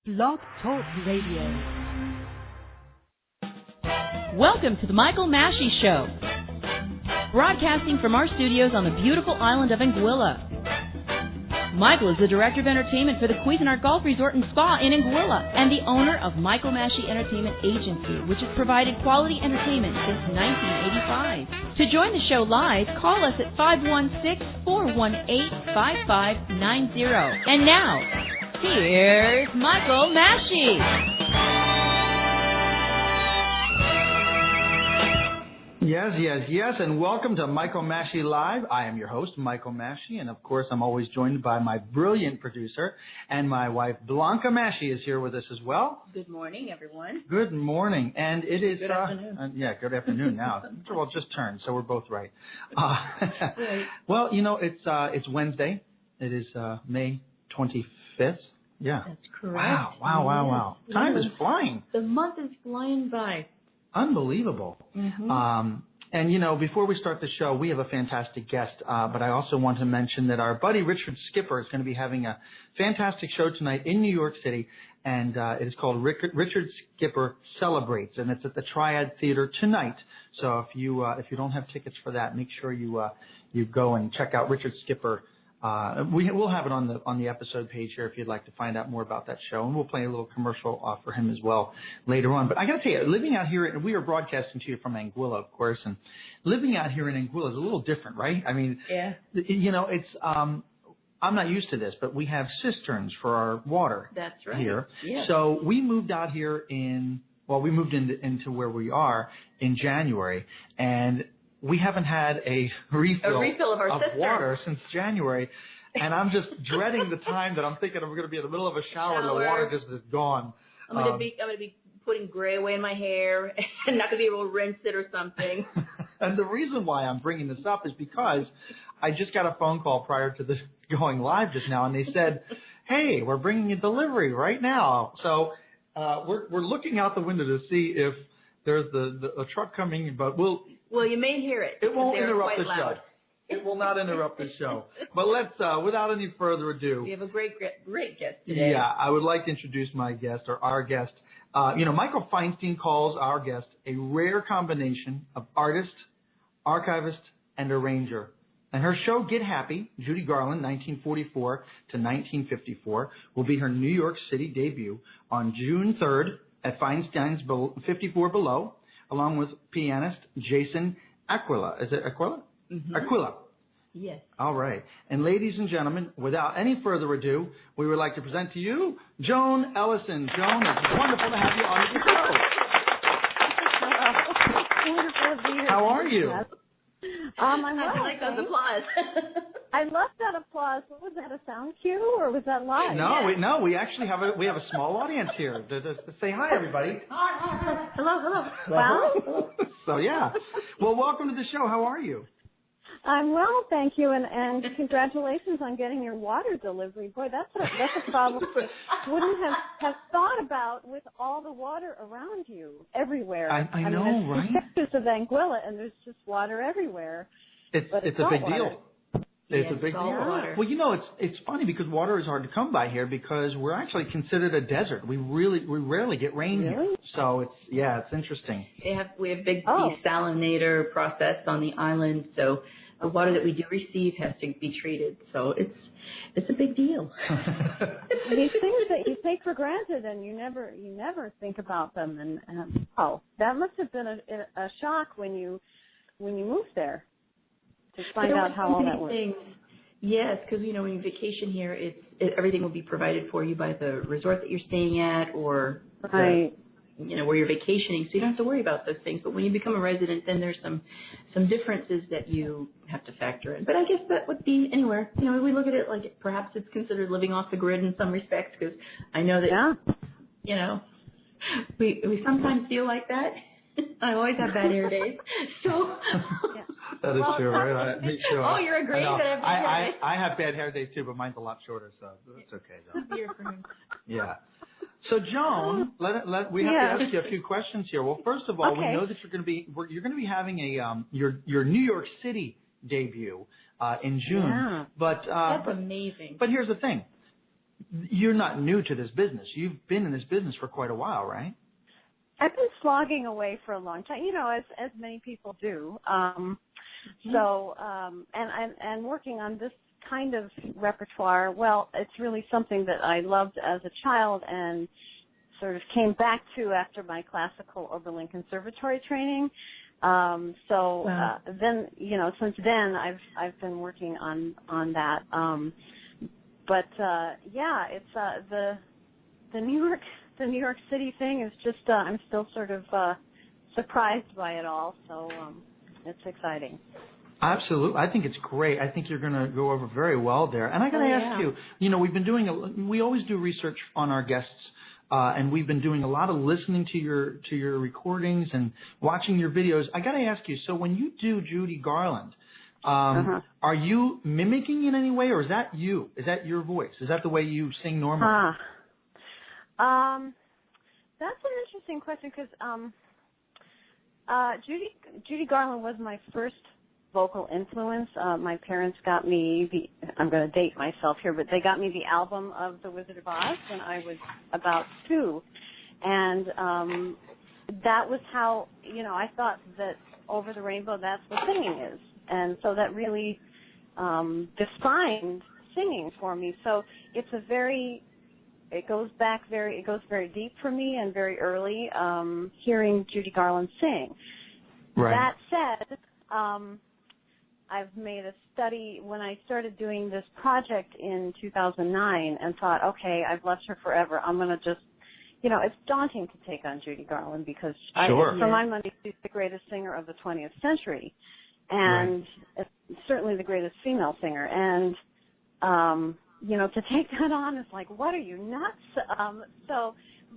Blog Talk Radio. Welcome to the Michael Massey Show, broadcasting from our studios on the beautiful island of Anguilla. Michael is the Director of Entertainment for the Cuisinart Golf Resort and Spa in Anguilla and the owner of Michael Massey Entertainment Agency, which has provided quality entertainment since 1985. To join the show live, call us at 516-418-5590. And now, here's Michael Massey. Yes, and welcome to Michael Massey Live. I am your host, Michael Massey, and of course I'm always joined by my brilliant producer, and my wife, Blanca Massey, is here with us as well. Good morning, everyone. Good morning, and it is... Good afternoon. Good afternoon now. Well, just turned, so we're both right. Right. Well, you know, it's Wednesday. It is May 25th. Yeah. That's correct. Wow. Yes. Time is flying. The month is flying by. Unbelievable. Mm-hmm. And, you know, before we start the show, we have a fantastic guest, but I also want to mention that our buddy Richard Skipper is going to be having a fantastic show tonight in New York City, and it is called Richard Skipper Celebrates, and it's at the Triad Theater tonight. So if you don't have tickets for that, make sure you go and check out Richard Skipper. We'll have it on the episode page here if you'd like to find out more about that show, and we'll play a little commercial for him as well later on. But I got to tell you, living out here, we are broadcasting to you from Anguilla, of course, and living out here in Anguilla is a little different, right? I mean, yeah. You know, it's I'm not used to this, but we have cisterns for our water. That's right. Here. Yeah. So we moved out here we moved into where we are in January, and we haven't had a refill of our cistern. Water since January, and I'm just dreading the time that I'm thinking I'm going to be in the middle of a shower and the water just is gone. I'm going to be putting gray away in my hair and not going to be able to rinse it or something. And the reason why I'm bringing this up is because I just got a phone call prior to this going live just now, and they said, "Hey, we're bringing a delivery right now." So we're looking out the window to see if there's a truck coming, but Well, you may hear it. It won't interrupt the show. It will not interrupt the show. But let's, without any further ado. We have a great guest today. Yeah, I would like to introduce my guest, or our guest. Michael Feinstein calls our guest a rare combination of artist, archivist, and arranger. And her show, Get Happy, Judy Garland, 1944 to 1954, will be her New York City debut on June 3rd at Feinstein's 54 Below, along with pianist Jason Aquila. Is it Aquila? Mm-hmm. Aquila. Yes. All right. And ladies and gentlemen, without any further ado, we would like to present to you Joan Ellison. Joan, it's wonderful to have you on the show. Wonderful to be here. How are you? I'm well. I like those applause. I love that applause. What was that, a sound cue, or was that live? No, we actually have a small audience here. Say hi, everybody. Hi. Hello. Wow. So yeah. Well, welcome to the show. How are you? I'm well, thank you, and congratulations on getting your water delivery. Boy, that's a problem you wouldn't have thought about with all the water around you everywhere. I know, mean, right? Pictures of Anguilla, and there's just water everywhere. It's a big deal. It's a big deal. Water. Well, you know, it's funny because water is hard to come by here because we're actually considered a desert. We rarely get rain here. So it's interesting. We have big desalinator process on the island, so the water that we do receive has to be treated. So it's a big deal. These things that you take for granted and you never think about them, and that must have been a shock when you moved there. To find out how all that works. Yes, because when you vacation here, everything will be provided for you by the resort that you're staying at, or right. Where you're vacationing, so you don't have to worry about those things. But when you become a resident, then there's some differences that you have to factor in. But I guess that would be anywhere. We look at it like perhaps it's considered living off the grid in some respects, because I know that we sometimes feel like that. I always have bad hair days, so. That is true, right? Oh, you're agreeing that I have bad hair days? I have bad hair days too, but mine's a lot shorter, so it's okay though. Beer for him. Yeah. So Joan, we have to ask you a few questions here. Well, first of all, we know that you're going to be having your New York City debut in June. Yeah. But that's amazing. But here's the thing. you're not new to this business. You've been in this business for quite a while, right? I've been slogging away for a long time, as many people do. So, and working on this kind of repertoire, well, it's really something that I loved as a child and sort of came back to after my classical Oberlin Conservatory training. Then, since then I've been working on that. It's the New York City thing is just I'm still sort of surprised by it all. So it's exciting. Absolutely. I think it's great. I think you're going to go over very well there. And I got to ask you, we've been doing we always do research on our guests, and we've been doing a lot of listening to your recordings and watching your videos. I got to ask you, so when you do Judy Garland, are you mimicking in any way, or is that you? Is that your voice? Is that the way you sing normally? That's an interesting question because Judy Garland was my first vocal influence. My parents got me I'm going to date myself here, but they got me the album of The Wizard of Oz when I was about 2. And that was how, I thought that Over the Rainbow, that's what singing is. And so that really defined singing for me. So it goes very deep for me and very early, hearing Judy Garland sing. Right. That said, I've made a study when I started doing this project in 2009 and thought, okay, I've left her forever. I'm going to just, it's daunting to take on Judy Garland because for my money, she's the greatest singer of the 20th century and certainly the greatest female singer. And, to take that on is like, what are you, nuts?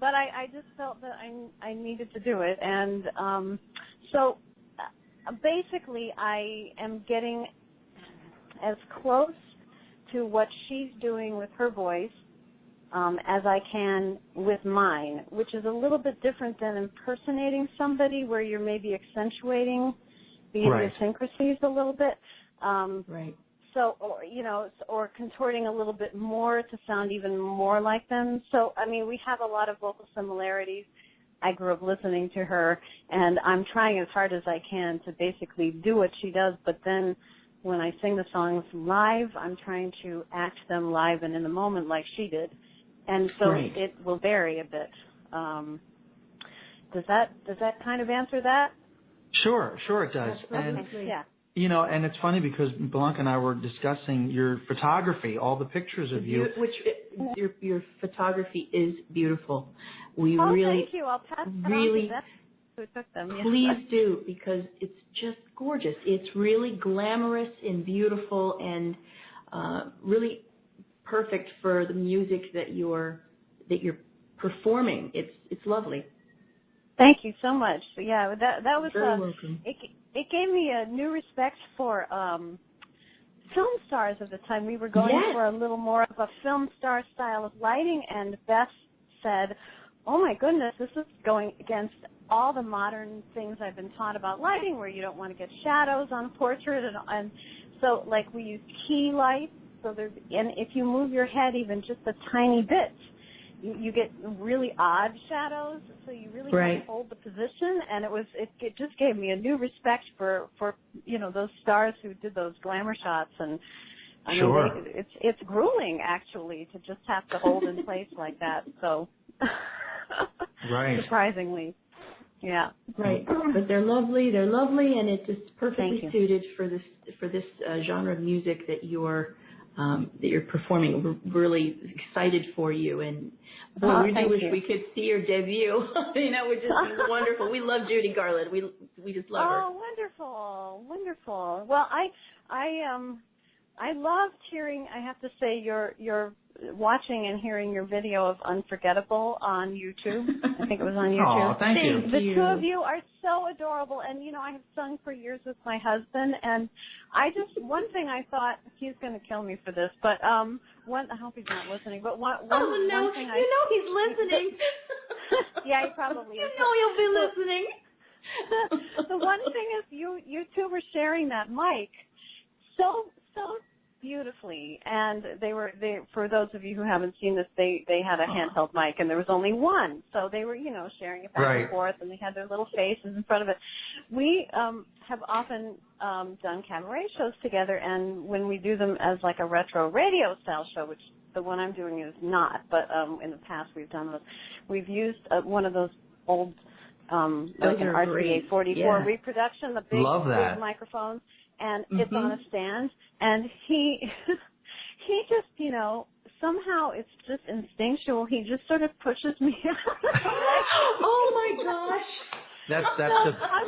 But I just felt that I needed to do it. And basically, I am getting as close to what she's doing with her voice as I can with mine, which is a little bit different than impersonating somebody where you're maybe accentuating the idiosyncrasies a little bit. So, or contorting a little bit more to sound even more like them. So, we have a lot of vocal similarities. I grew up listening to her, and I'm trying as hard as I can to basically do what she does, but then when I sing the songs live, I'm trying to act them live and in the moment like she did. And so it will vary a bit. Does that kind of answer that? Sure it does. Absolutely. And it's funny because Blanca and I were discussing your photography, all the pictures of you. Your photography is beautiful. Thank you. I'll pass that on to them who took them. Please do, because it's just gorgeous. It's really glamorous and beautiful and really perfect for the music that you're performing. It's lovely. Thank you so much. Yeah, that was very welcome. It gave me a new respect for film stars of the time. We were going for a little more of a film star style of lighting, and Beth said, oh my goodness, this is going against all the modern things I've been taught about lighting, where you don't want to get shadows on a portrait, and so we use key lights. And if you move your head even just a tiny bit, you get really odd shadows. So you really have to hold the position, and it just gave me a new respect for those stars who did those glamour shots. And it's grueling actually to just have to hold in place like that. So. Surprisingly. Yeah. Right. But they're lovely, and it's just perfectly suited for this genre of music that you're performing. We're really excited for you, and we do wish we could see your debut. Which is wonderful. We love Judy Garland. We just love her. Oh, wonderful. Well, I loved hearing. I have to say, your watching and hearing your video of Unforgettable on YouTube. I think it was on YouTube. Oh, thank you. The two of you are so adorable, and I have sung for years with my husband, and one thing I thought, he's going to kill me for this, but I hope he's not listening, but one thing he's listening. Yeah, he probably is. He'll be listening. The one thing is you two were sharing that mic so beautifully. And they for those of you who haven't seen this, they had a handheld mic, and there was only one, so they were sharing it back and forth, and they had their little faces in front of it. We have often done cabaret shows together, and when we do them as like a retro radio style show, which the one I'm doing is not, but in the past we've done those. We've used one of those old like an RCA 44 reproduction, the big microphones, and it's on a stand, and he just, somehow it's just instinctual. He just sort of pushes me. Oh my gosh. I'm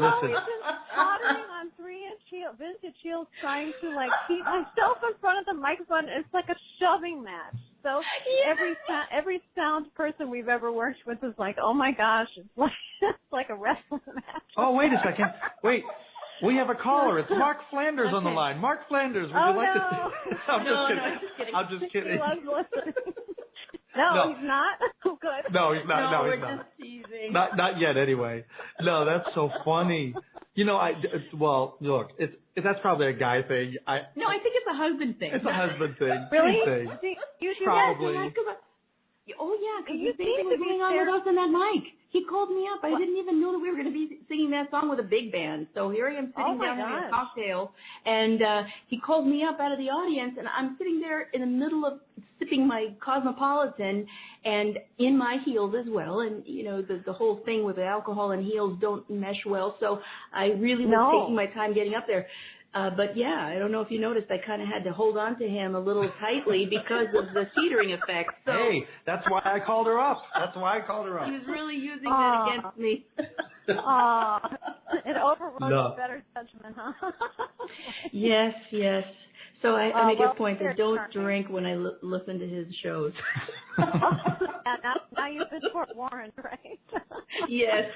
always just tottering on 3-inch vintage heels, trying to keep myself in front of the microphone. It's like a shoving match. So every sound person we've ever worked with is like, oh my gosh, it's like a wrestling match. Oh, wait a second. Wait. We have a caller. It's Mark Flanders on the line. Mark Flanders, would you like to? I'm just kidding. He loves listening. No, he's not. Oh, good. No, he's not. No, he's not. Just teasing. Not yet, anyway. No, that's so funny. Look, that's probably a guy thing. I think it's a husband thing. It's a husband thing. Really? Probably. Oh, yeah, because you think he was going on with us in that mic. He called me up. I didn't even know that we were going to be singing that song with a big band. So here I am sitting down having a cocktail, and he called me up out of the audience, and I'm sitting there in the middle of sipping my Cosmopolitan and in my heels as well. And, the whole thing with alcohol and heels don't mesh well. So I really was taking my time getting up there. But, yeah, I don't know if you noticed, I kind of had to hold on to him a little tightly because of the teetering effect. So hey, that's why I called her up. He was really using that against me. It overrode the better judgment, huh? Yes. So I make a point that don't drink when I listen to his shows. Now you've been forewarned, right? Yes.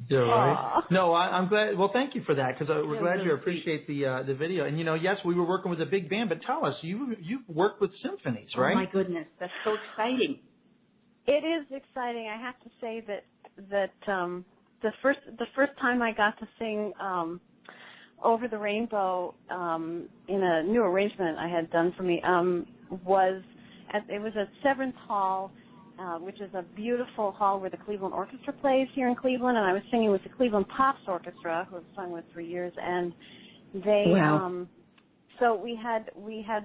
You're right. No, I'm glad. Well, thank you for that, because we're glad you appreciate the video. And yes, we were working with a big band, but tell us, you've worked with symphonies, right? Oh my goodness, that's so exciting. It is exciting. I have to say that the first time I got to sing Over the Rainbow in a new arrangement I had done for me was at Severance Hall. Which is a beautiful hall where the Cleveland Orchestra plays here in Cleveland, and I was singing with the Cleveland Pops Orchestra, who I've sung with for years, and they, so we had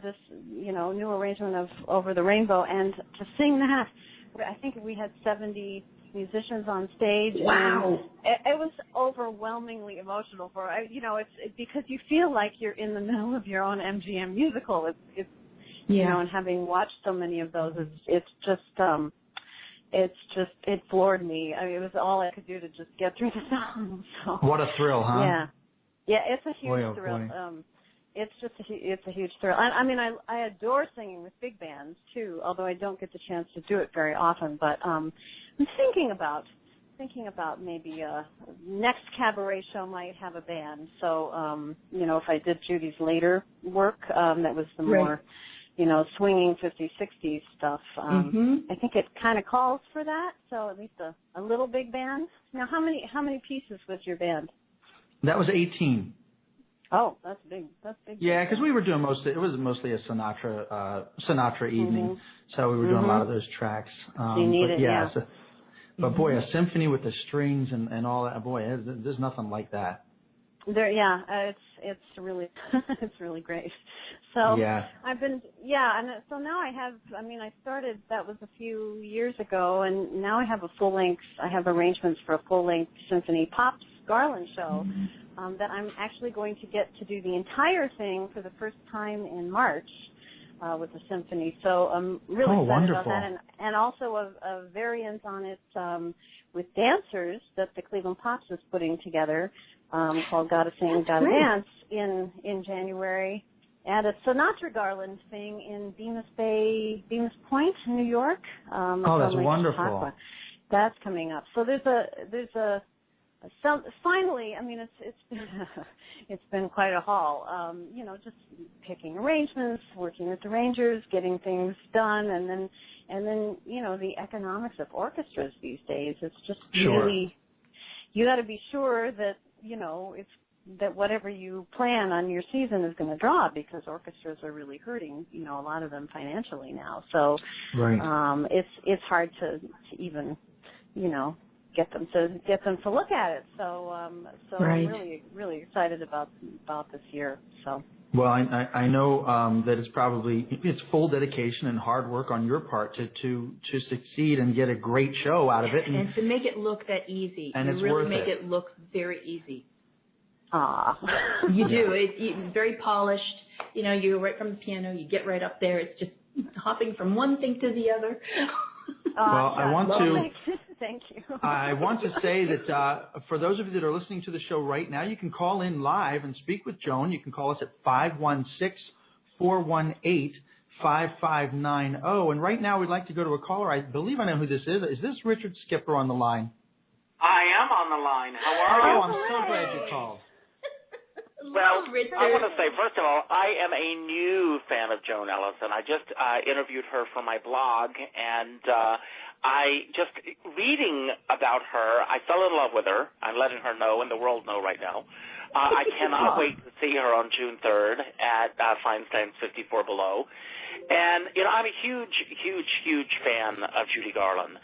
this, new arrangement of Over the Rainbow, and to sing that, I think we had 70 musicians on stage. Wow. And it was overwhelmingly emotional it's because you feel like you're in the middle of your own MGM musical. It's and having watched so many of those, it floored me. I mean, it was all I could do to just get through the song. So. What a thrill, huh? Yeah, it's a huge thrill. It's a huge thrill. I adore singing with big bands too, although I don't get the chance to do it very often. But I'm thinking about maybe next cabaret show might have a band. So if I did Judy's later work, that was the more swinging 50s, 60s stuff. I think it kind of calls for that. So at least a little big band. Now, how many pieces was your band? That was 18. Oh, that's big. Yeah, because we were doing mostly a Sinatra evening, so we were doing a lot of those tracks. You need it, yeah. But boy, a symphony with the strings and all that. Boy, there's nothing like that. It's really it's really great. So yeah. and so now I started, that was a few years ago, and now I have I have arrangements for a full-length Symphony Pops Garland show that I'm actually going to get to do the entire thing for the first time in March with the symphony. So I'm really excited about that, and also a variant on it with dancers that the Cleveland Pops is putting together called Gotta Sing, Gotta Dance in January, and a Sinatra Garland thing in Bemis Point, New York. That's wonderful. Chautauqua. That's coming up. So finally, it's been quite a haul. Just picking arrangements, working with the arrangers, getting things done, and then the economics of orchestras these days. It's just really, you got to be sure that it's that whatever you plan on your season is going to draw, because orchestras are really hurting, a lot of them financially now. So right. It's hard to even, get them to look at it. So right. I'm really, really excited about this year. So. Well, I know that it's full dedication and hard work on your part to succeed and get a great show out of it, and to make it look that easy. And you it's really worth make it. it look very easy. Ah, you do. It's very polished. You go right from the piano. You get right up there. It's just hopping from one thing to the other. Well, I want to. Thank you. I want to say that for those of you that are listening to the show right now, you can call in live and speak with Joan. You can call us at 516-418-5590. And right now we'd like to go to a caller. I believe I know who this is. Is this Richard Skipper on the line? I am on the line. How are you? Oh, I'm so glad you called. Well, Richard. I want to say, first of all, I am a new fan of Joan Ellison. I just interviewed her for my blog, and I just reading about her, I fell in love with her. I'm letting her know and the world know right now. I cannot wait to see her on June 3rd at Feinstein's 54 Below. And, I'm a huge, huge, huge fan of Judy Garland.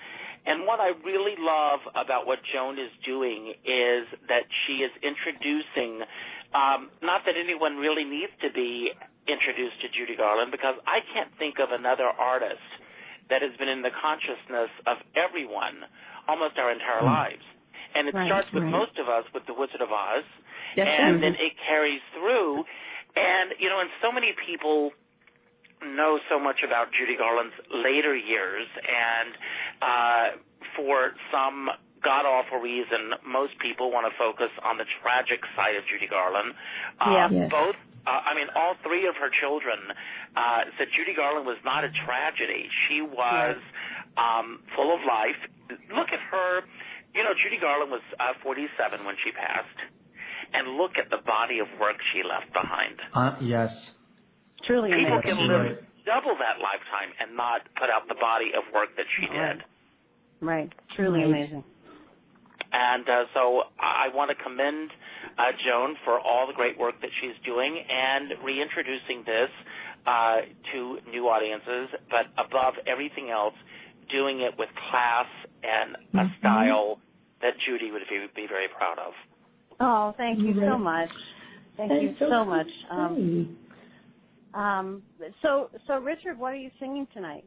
And what I really love about what Joan is doing is that she is introducing, not that anyone really needs to be introduced to Judy Garland, because I can't think of another artist that has been in the consciousness of everyone almost our entire lives. And it starts with most of us with The Wizard of Oz, and then it carries through. And, and so many people know so much about Judy Garland's later years, and for some god-awful reason, most people want to focus on the tragic side of Judy Garland. Both, all three of her children said Judy Garland was not a tragedy. She was full of life. Look at her. Judy Garland was 47 when she passed, and look at the body of work she left behind. Yes. Truly amazing. People can live double that lifetime and not put out the body of work that she did. Right. Truly amazing. And so I want to commend Joan for all the great work that she's doing and reintroducing this to new audiences, but above everything else, doing it with class and a style that Judy would be very proud of. Oh, thank you so much. Thank you so much. So Richard, what are you singing tonight?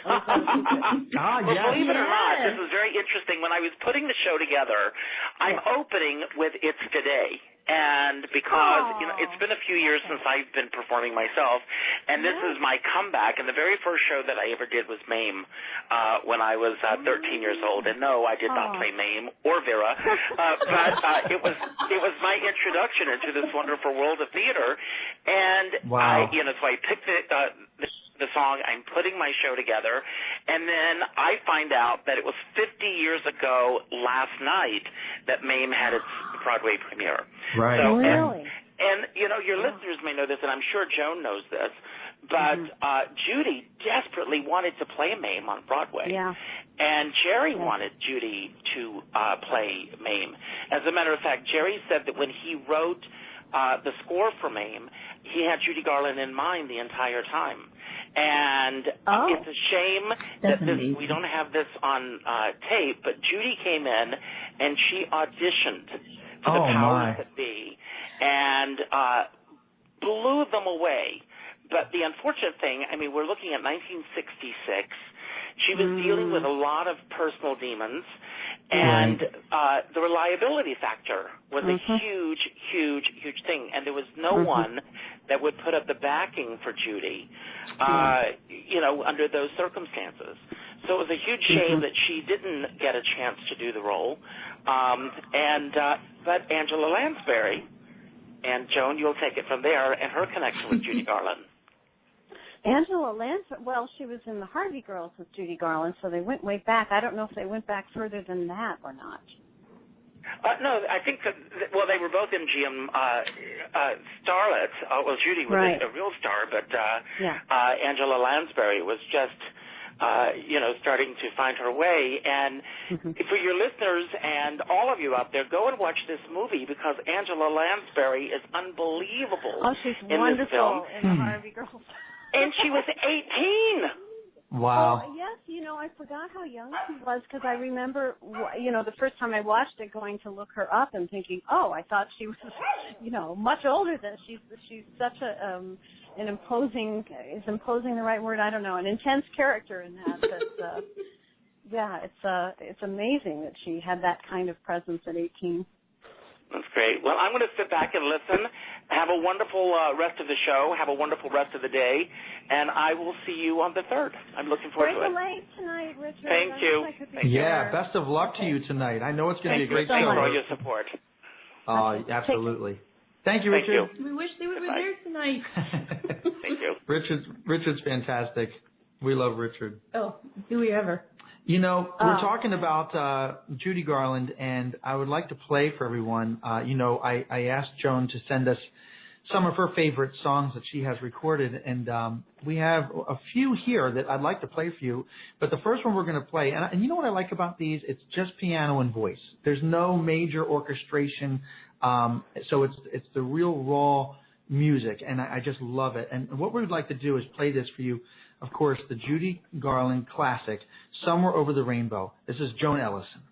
Well, believe it or not, this is very interesting. When I was putting the show together, I'm opening with It's Today. And because, it's been a few years since I've been performing myself, and this is my comeback. And the very first show that I ever did was Mame when I was 13 years old. And no, I did not play Mame or Vera, but it was my introduction into this wonderful world of theater. And so I picked the song, I'm putting my show together, and then I find out that it was 50 years ago last night that Mame had its Broadway premiere. Right. So, really? And your listeners may know this, and I'm sure Joan knows this, but Judy desperately wanted to play Mame on Broadway. Yeah. And Jerry wanted Judy to play Mame. As a matter of fact, Jerry said that when he wrote the score for Mame, he had Judy Garland in mind the entire time. And it's a shame that we don't have this on tape, but Judy came in and she auditioned for the powers that be and blew them away. But the unfortunate thing, we're looking at 1966. She was dealing with a lot of personal demons, and the reliability factor was a huge, huge, huge thing. And there was no one that would put up the backing for Judy, under those circumstances. So it was a huge shame that she didn't get a chance to do the role. But Angela Lansbury, and Joan, you'll take it from there, and her connection with Judy Garland. Angela Lansbury, well, she was in the Harvey Girls with Judy Garland, so they went way back. I don't know if they went back further than that or not. No, I think that, they were both MGM starlets. Judy was a real star, but Angela Lansbury was just starting to find her way. And for your listeners and all of you out there, go and watch this movie because Angela Lansbury is unbelievable. Oh, she's in wonderful this film. in the Harvey Girls. And she was 18. Wow. Oh, yes, I forgot how young she was because I remember, the first time I watched it going to look her up and thinking, oh, I thought she was, much older than she's such an imposing, is imposing the right word? I don't know, an intense character in that. But, yeah, it's amazing that she had that kind of presence at 18. That's great. Well, I'm going to sit back and listen. Have a wonderful rest of the show. Have a wonderful rest of the day. And I will see you on the 3rd. I'm looking forward to it. Break a leg tonight, Richard. Thank you. Yeah, best of luck to you tonight. I know it's going to be a great show. Thanks for all your support. Absolutely. Thank you, Richard. We wish they would be there tonight. Thank you. Richard's fantastic. We love Richard. Oh, do we ever? We're talking about Judy Garland, and I would like to play for everyone. I asked Joan to send us some of her favorite songs that she has recorded, and we have a few here that I'd like to play for you. But the first one we're going to play, and you know what I like about these? It's just piano and voice. There's no major orchestration, so it's the real raw music, and I just love it. And what we'd like to do is play this for you. Of course, the Judy Garland classic, Somewhere Over the Rainbow. This is Joan Ellison.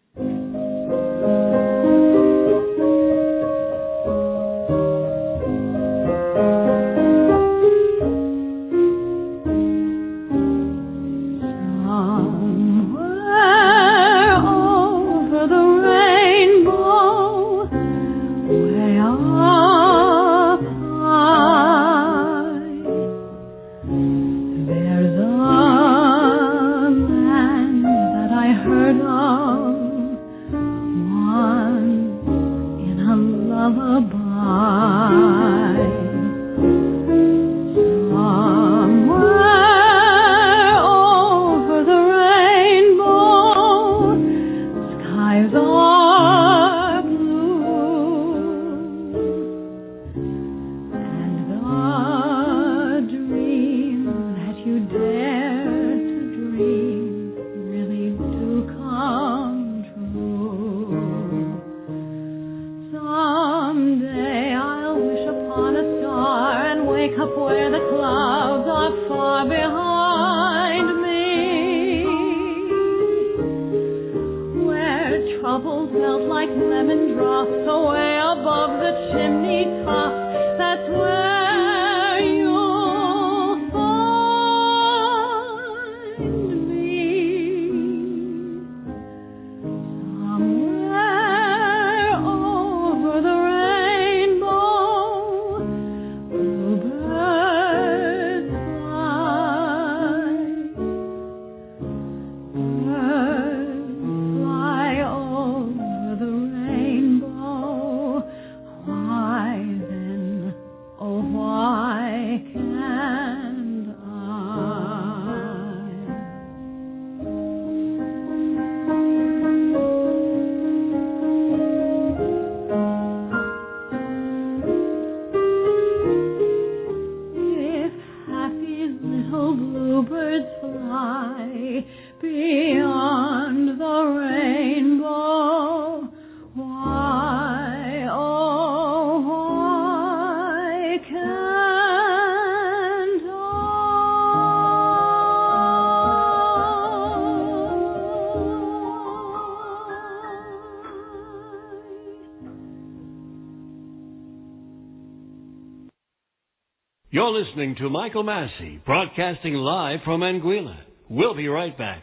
You're listening to Michael Massey, broadcasting live from Anguilla. We'll be right back.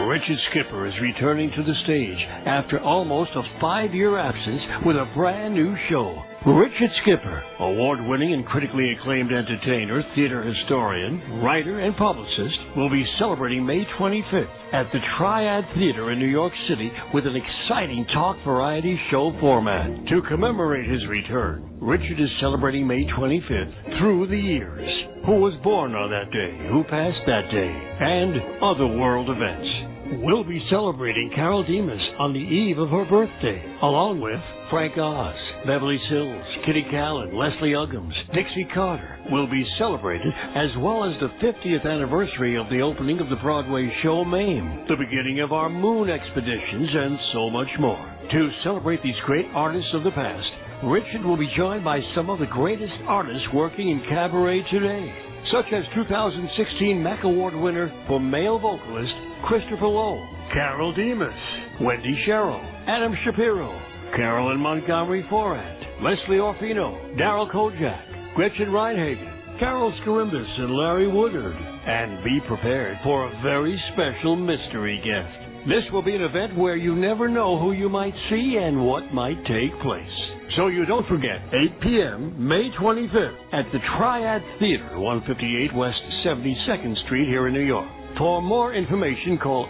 Richard Skipper is returning to the stage after almost a 5-year absence with a brand new show. Richard Skipper, award-winning and critically acclaimed entertainer, theater historian, writer, and publicist, will be celebrating May 25th at the Triad Theater in New York City with an exciting talk variety show format. To commemorate his return, Richard is celebrating May 25th through the years. Who was born on that day, who passed that day, and other world events. We'll be celebrating Carol Demas on the eve of her birthday, along with Frank Oz, Beverly Sills, Kitty Callan, Leslie Uggams, Dixie Carter will be celebrated, as well as the 50th anniversary of the opening of the Broadway show Mame, the beginning of our moon expeditions, and so much more. To celebrate these great artists of the past, Richard will be joined by some of the greatest artists working in cabaret today, such as 2016 MAC Award winner for male vocalist Christopher Lowell, Carol Demas, Wendy Sherrill, Adam Shapiro, Carolyn Montgomery Forat, Leslie Orfino, Darryl Kojak, Gretchen Reinhagen, Carol Skirimbis, and Larry Woodard. And be prepared for a very special mystery guest. This will be an event where you never know who you might see and what might take place. So you don't forget, 8 p.m., May 25th, at the Triad Theater, 158 West 72nd Street here in New York. For more information, call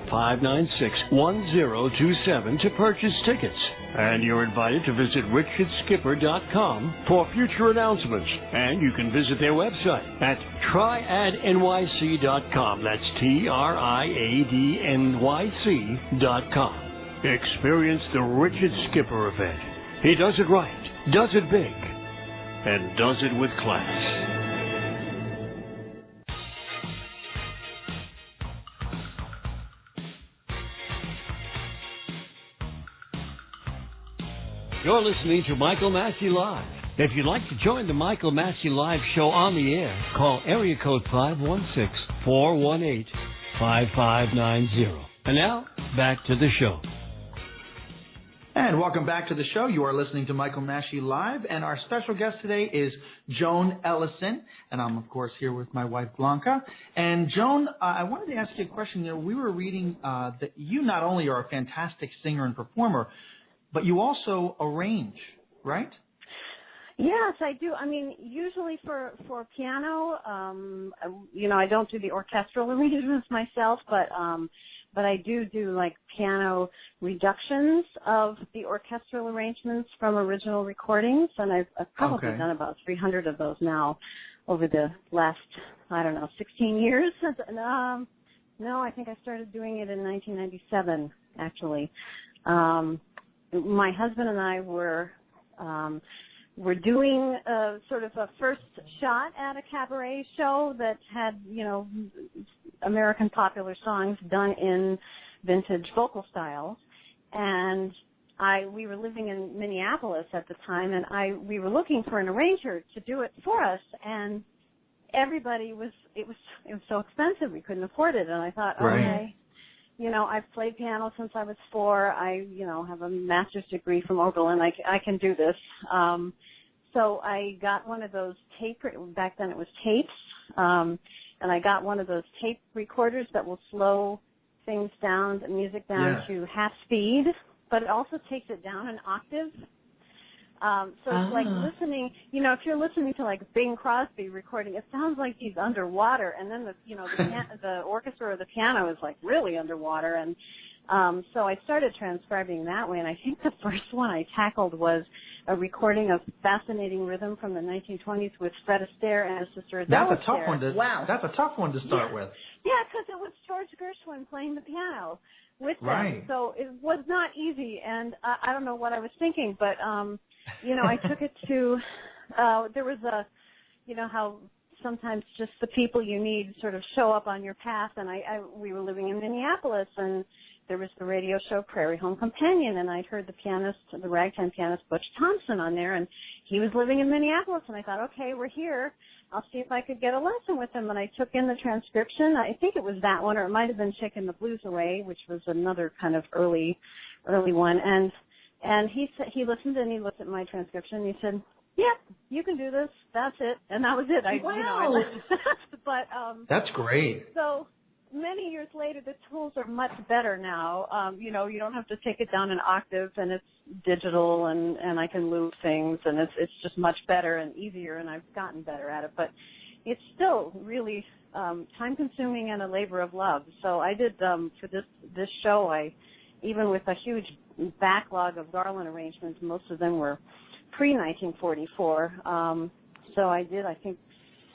888-596-1027 to purchase tickets. And you're invited to visit richardskipper.com for future announcements. And you can visit their website at triadnyc.com. That's TRIADNYC.com. Experience the Richard Skipper event. He does it right, does it big, and does it with class. You're listening to Michael Massey Live. If you'd like to join the Michael Massey Live show on the air, call area code 516-418-5590. And now, back to the show. And welcome back to the show. You are listening to Michael Massey Live, and our special guest today is Joan Ellison, and I'm, of course, here with my wife, Blanca. And Joan, I wanted to ask you a question. You know, we were reading that you not only are a fantastic singer and performer, but you also arrange, right? Yes, I do. I mean, usually for piano, I don't do the orchestral arrangements myself, but I do like piano reductions of the orchestral arrangements from original recordings, and I've probably done about 300 of those now over the last, 16 years. No, I think I started doing it in 1997, actually. My husband and I were doing sort of a first shot at a cabaret show that had, American popular songs done in vintage vocal styles. And we were living in Minneapolis at the time, and we were looking for an arranger to do it for us, and everybody it was so expensive we couldn't afford it. And I thought, okay. I've played piano since I was 4. I, have a master's degree from Oberlin. I can do this. So I got one of those back then it was tapes, and I got one of those tape recorders that will slow things down, the music down to half speed, but it also takes it down an octave. So it's like listening, if you're listening to like Bing Crosby recording, it sounds like he's underwater, and then the orchestra or the piano is like really underwater. And so I started transcribing that way, and I think the first one I tackled was a recording of Fascinating Rhythm from the 1920s with Fred Astaire and his sister Adele. That's a tough one to That's a tough one to start with. Yeah, because it was George Gershwin playing the piano with them, so it was not easy. And I don't know what I was thinking, but I took it to. There was how sometimes just the people you need sort of show up on your path, and we were living in Minneapolis, and there was the radio show Prairie Home Companion, and I'd heard the ragtime pianist Butch Thompson on there, and he was living in Minneapolis, and I thought, okay, we're here. I'll see if I could get a lesson with him. And I took in the transcription. I think it was that one, or it might have been Shakin' the Blues Away, which was another kind of early one. And he listened, and he looked at my transcription, and he said, yeah, you can do this. That's it. And that was it. Wow. But that's great. So many years later, the tools are much better now. You don't have to take it down an octave, and it's digital, and I can loop things, and it's just much better and easier, and I've gotten better at it. But it's still really time-consuming and a labor of love. So I did for this show. Even with a huge backlog of Garland arrangements, most of them were pre-1944. So I did, I think,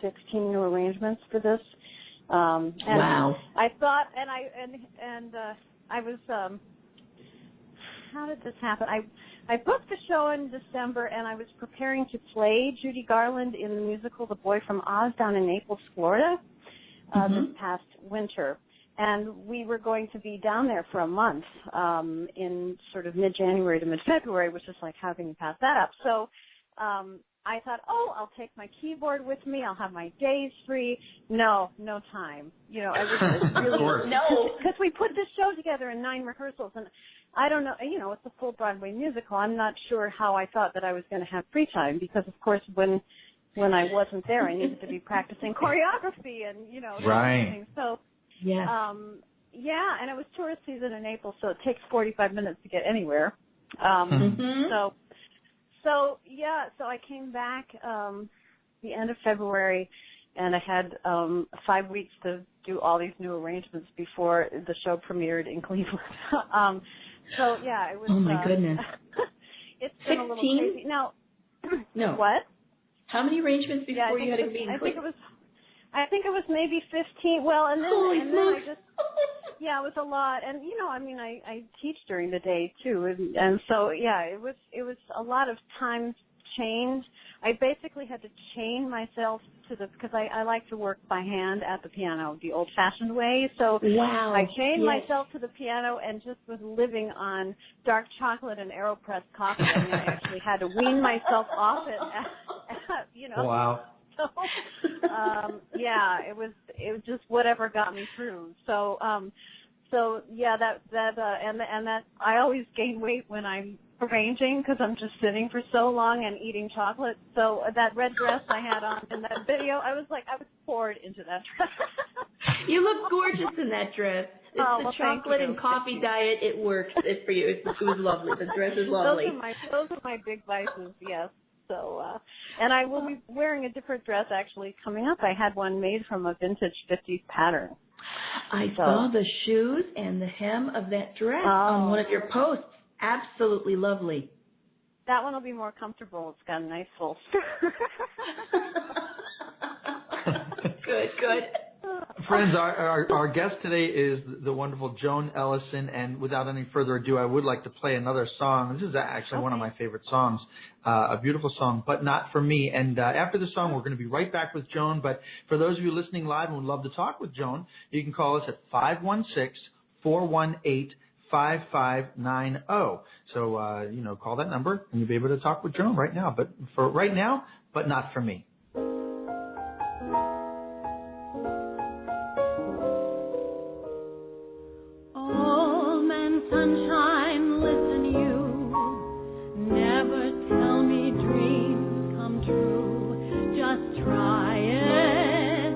16 new arrangements for this. And wow. I thought, and I was, how did this happen? I booked the show in December, and I was preparing to play Judy Garland in the musical The Boy from Oz down in Naples, Florida, this past winter. And we were going to be down there for a month in sort of mid-January to mid-February, which is like, how can you pass that up? So I thought, I'll take my keyboard with me. I'll have my days free. No time. You know, I was really, because we put this show together in 9 rehearsals, and I don't know, you know, it's a full Broadway musical. I'm not sure how I thought that I was going to have free time because, of course, when I wasn't there, I needed to be practicing choreography and, you know, things. So, yes. And it was tourist season in Naples, so it takes 45 minutes to get anywhere. So I came back the end of February, and I had 5 weeks to do all these new arrangements before the show premiered in Cleveland. It was. Oh my goodness! It's been 16? a little crazy. Now, no. What? How many arrangements before you had to be in Cleveland? I think it was maybe 15. Well, and then I just. Yeah, it was a lot, and you know, I mean, I teach during the day too, and so it was a lot of time change. I basically had to chain myself to because I like to work by hand at the piano the old-fashioned way. So I chained myself to the piano and just was living on dark chocolate and AeroPress coffee. I mean, I actually had to wean myself off it. You know. Wow. So, it was just whatever got me through. So, that I always gain weight when I'm arranging because I'm just sitting for so long and eating chocolate. So that red dress I had on in that video, I was poured into that dress. You look gorgeous in that dress. It's the chocolate and coffee diet. It works for you. It was lovely. The dress is lovely. Those are my big vices, yes. So, and I will be wearing a different dress actually coming up. I had one made from a vintage 50s pattern. I saw the shoes and the hem of that dress on one of your posts. Absolutely lovely. That one will be more comfortable. It's got a nice full skirt. Good. Friends, our guest today is the wonderful Joan Ellison, and without any further ado, I would like to play another song. This is actually one of my favorite songs, a beautiful song, But Not For Me. And after the song, we're going to be right back with Joan. But for those of you listening live and would love to talk with Joan, you can call us at 516-418-5590. So, call that number, and you'll be able to talk with Joan right now. But for right now, But Not For Me. Sunshine, listen you, never tell me dreams come true, just try it,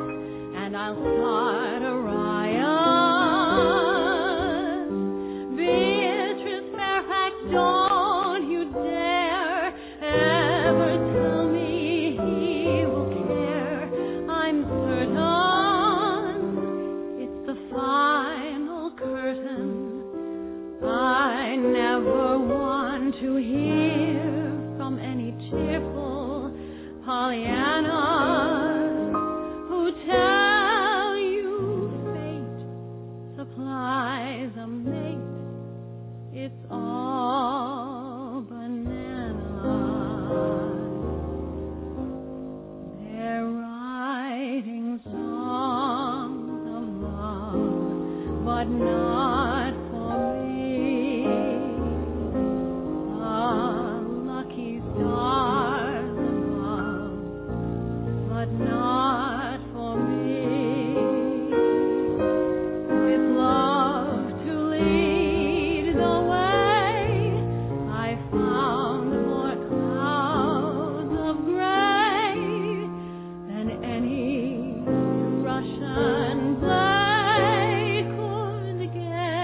and I'll start a riot. Beatrice Fairfax, don't you dare ever tell me he will care, I'm certain it's the final curtain. I never want to hear from any tearful Pollyannas who tell you fate supplies a mate. It's all bananas. They're writing songs of love, but not for me. Stars above, but not for me. With love to lead the way, I found more clouds of gray than any Russian play could get.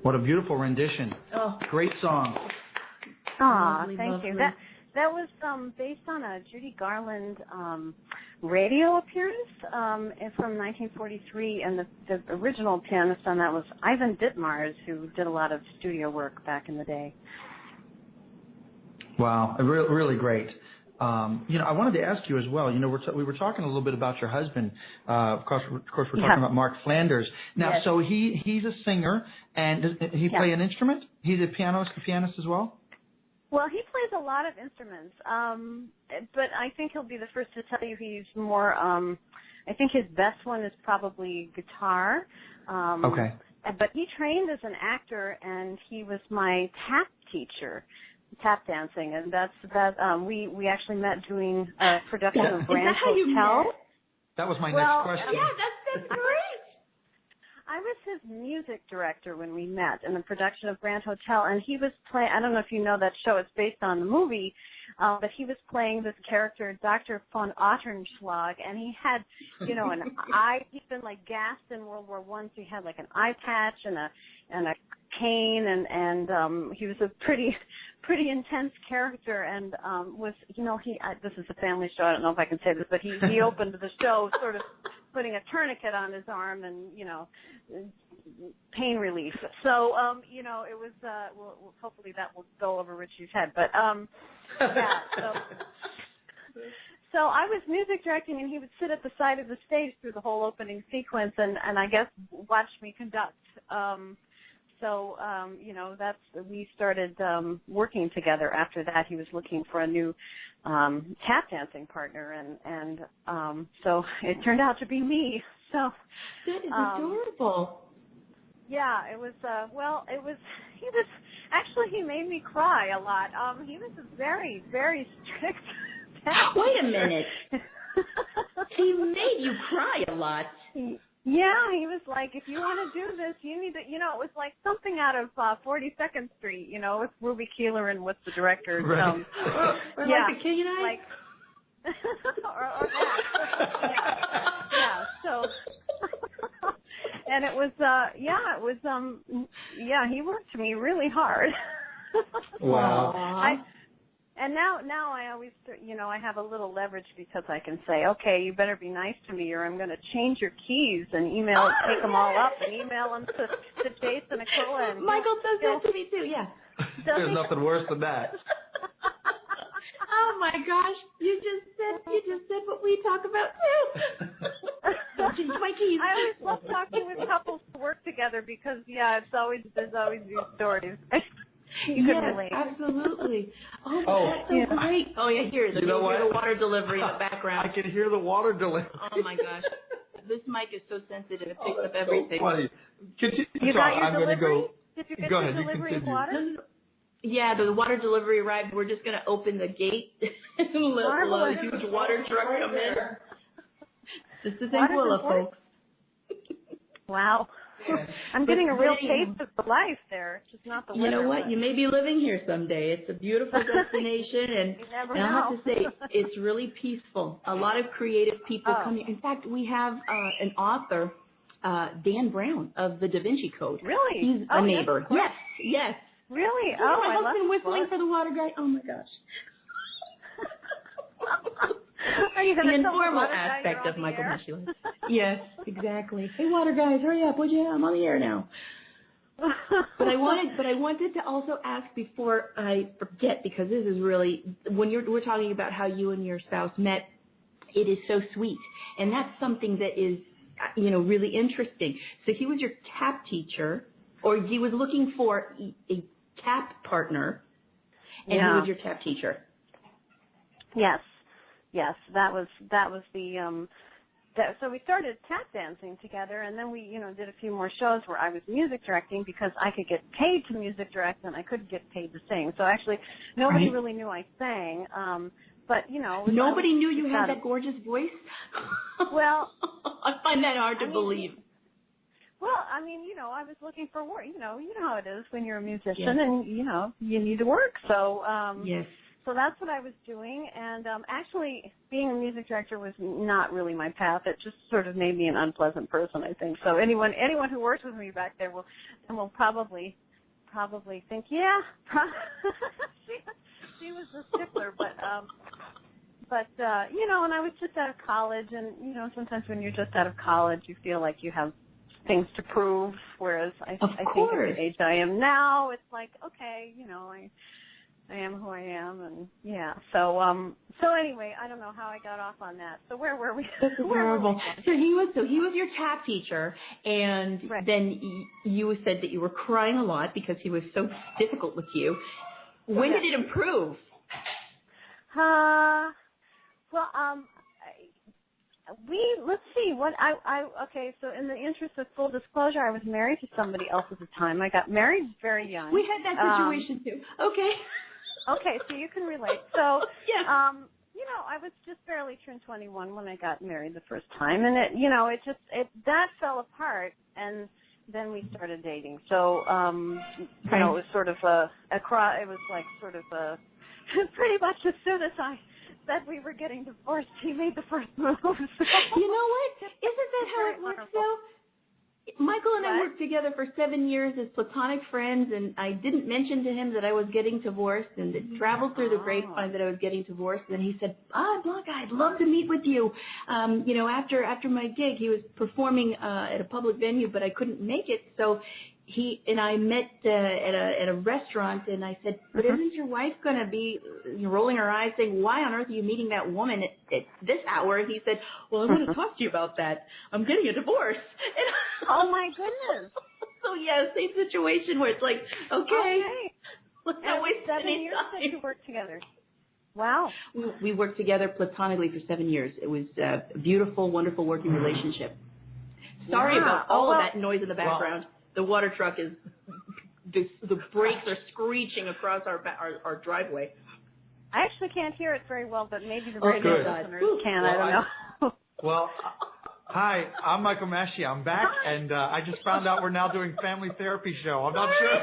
What a beautiful rendition. Oh, Great song. Aw, lovely, thank lovely. you. That was based on a Judy Garland radio appearance from 1943, and the original pianist on that was Ivan Ditmars, who did a lot of studio work back in the day. Wow, really great. I wanted to ask you as well. We were talking a little bit about your husband. Of course, we're talking about Mark Flanders. Now, Yes. so he's a singer, and does he play an instrument? He's a pianist as well. Well, he plays a lot of instruments, but I think he'll be the first to tell you he's more. I think his best one is probably guitar. Okay. But he trained as an actor, and he was my tap teacher. Tap dancing, and we actually met doing a production of Grand Hotel. That was my next question. Yeah, that's great. I was his music director when we met in the production of Grand Hotel, and he was playing. I don't know if you know that show; it's based on the movie, but he was playing this character, Dr. von Ottenschlag, and he had, an eye. He'd been like gassed in World War I, so he had like an eye patch and a cane, and he was a pretty intense character, and this is a family show. I don't know if I can say this, but he opened the show sort of putting a tourniquet on his arm and pain relief. So it was well, hopefully that will go over Richie's head, but so I was music directing, and he would sit at the side of the stage through the whole opening sequence, and I guess watch me conduct. We started working together after that. He was looking for a new tap dancing partner, and so it turned out to be me. So that is adorable. Yeah, it was. He made me cry a lot. He was a very, very strict. Wait a minute. He made you cry a lot. Yeah, he was like, if you want to do this, you need to, it was like something out of 42nd Street, with Ruby Keeler and what's the director. Right. Or like the King and I? Like, or that. Yeah, so, and it was, he worked me really hard. Wow. And now I always, I have a little leverage because I can say, okay, you better be nice to me, or I'm going to change your keys and take them all up and email them to Jason Aquila. And Michael does that to me too. Yeah. There's nothing worse than that. Oh my gosh! You just said what we talk about too. Don't change my keys. I always love talking with couples who work together because there's always these stories. You can relate. Absolutely. Oh, that's so great. Oh, yeah, hear the water delivery in the background. I can hear the water delivery. Oh, my gosh. This mic is so sensitive. It picks up everything. So funny. You got your delivery? Did you get your delivery of water? Yeah, the water delivery arrived. We're just going to open the gate and let a huge water truck come in. This is Anguilla, folks. Wow. I'm getting a real taste of the life there. It's just not the weather. You know what? You may be living here someday. It's a beautiful destination, and I have to say, it's really peaceful. A lot of creative people come here. In fact, we have an author, Dan Brown of the Da Vinci Code. Really? He's a neighbor. Yes. Really? My husband whistling for the water guy. Oh, my gosh. Are you the informal aspect of Michael Mashi. Yes, exactly. Hey, water guys, hurry up, would you? I'm on the air now. But I wanted to also ask before I forget, because this is really, when we're talking about how you and your spouse met, it is so sweet, and that's something that is, really interesting. So he was your tap teacher, or he was looking for a tap partner, and he was your tap teacher. Yes, that was the so we started tap dancing together, and then we did a few more shows where I was music directing because I could get paid to music direct and I couldn't get paid to sing. So actually nobody really knew I sang, but nobody knew you had that gorgeous voice. Well, I find that hard to believe. Well, I was looking for work. You know how it is when you're a musician, and you need to work. So yes. So that's what I was doing, and actually being a music director was not really my path. It just sort of made me an unpleasant person, I think. So anyone who worked with me back there will probably think, yeah, she was a stickler, but you know, and I was just out of college, and you know, sometimes when you're just out of college, you feel like you have things to prove, whereas I think at the age I am now, it's like, okay, you know, I am who I am, and yeah. So anyway, I don't know how I got off on that. So where were we? That's adorable. So he was your tap teacher, and right. then you said that you were crying a lot because he was so difficult with you. When did it improve? Let's see, okay, so in the interest of full disclosure, I was married to somebody else at the time. I got married very young. We had that situation too. Okay. Okay, so you can relate. So, yes. You know, I was just barely turned 21 when I got married the first time, and that fell apart, and then we started dating. So, you know, it was sort of pretty much as soon as I said we were getting divorced, he made the first move. You know what? Isn't that how it works, though? Michael and I worked together for 7 years as platonic friends, and I didn't mention to him that I was getting divorced, and it traveled through the grapevine that I was getting divorced. And he said, Blanca, I'd love to meet with you. You know, after my gig, he was performing at a public venue, but I couldn't make it, so he and I met at a restaurant, and I said, but isn't your wife going to be rolling her eyes saying, why on earth are you meeting that woman at this hour? And he said, well, I want to talk to you about that. I'm getting a divorce. Oh, my goodness. So, yeah, same situation where it's like, okay. Let's not waste 7 any years time. that you worked together. Wow. We worked together platonically for 7 years. It was a beautiful, wonderful working relationship. Sorry about all of that noise in the background. The water truck is, the brakes are screeching across our driveway. I actually can't hear it very well, but maybe the radio listeners can. I don't know. Well, hi, I'm Michael Maschy. I'm back, and I just found out we're now doing family therapy show. I'm not sure.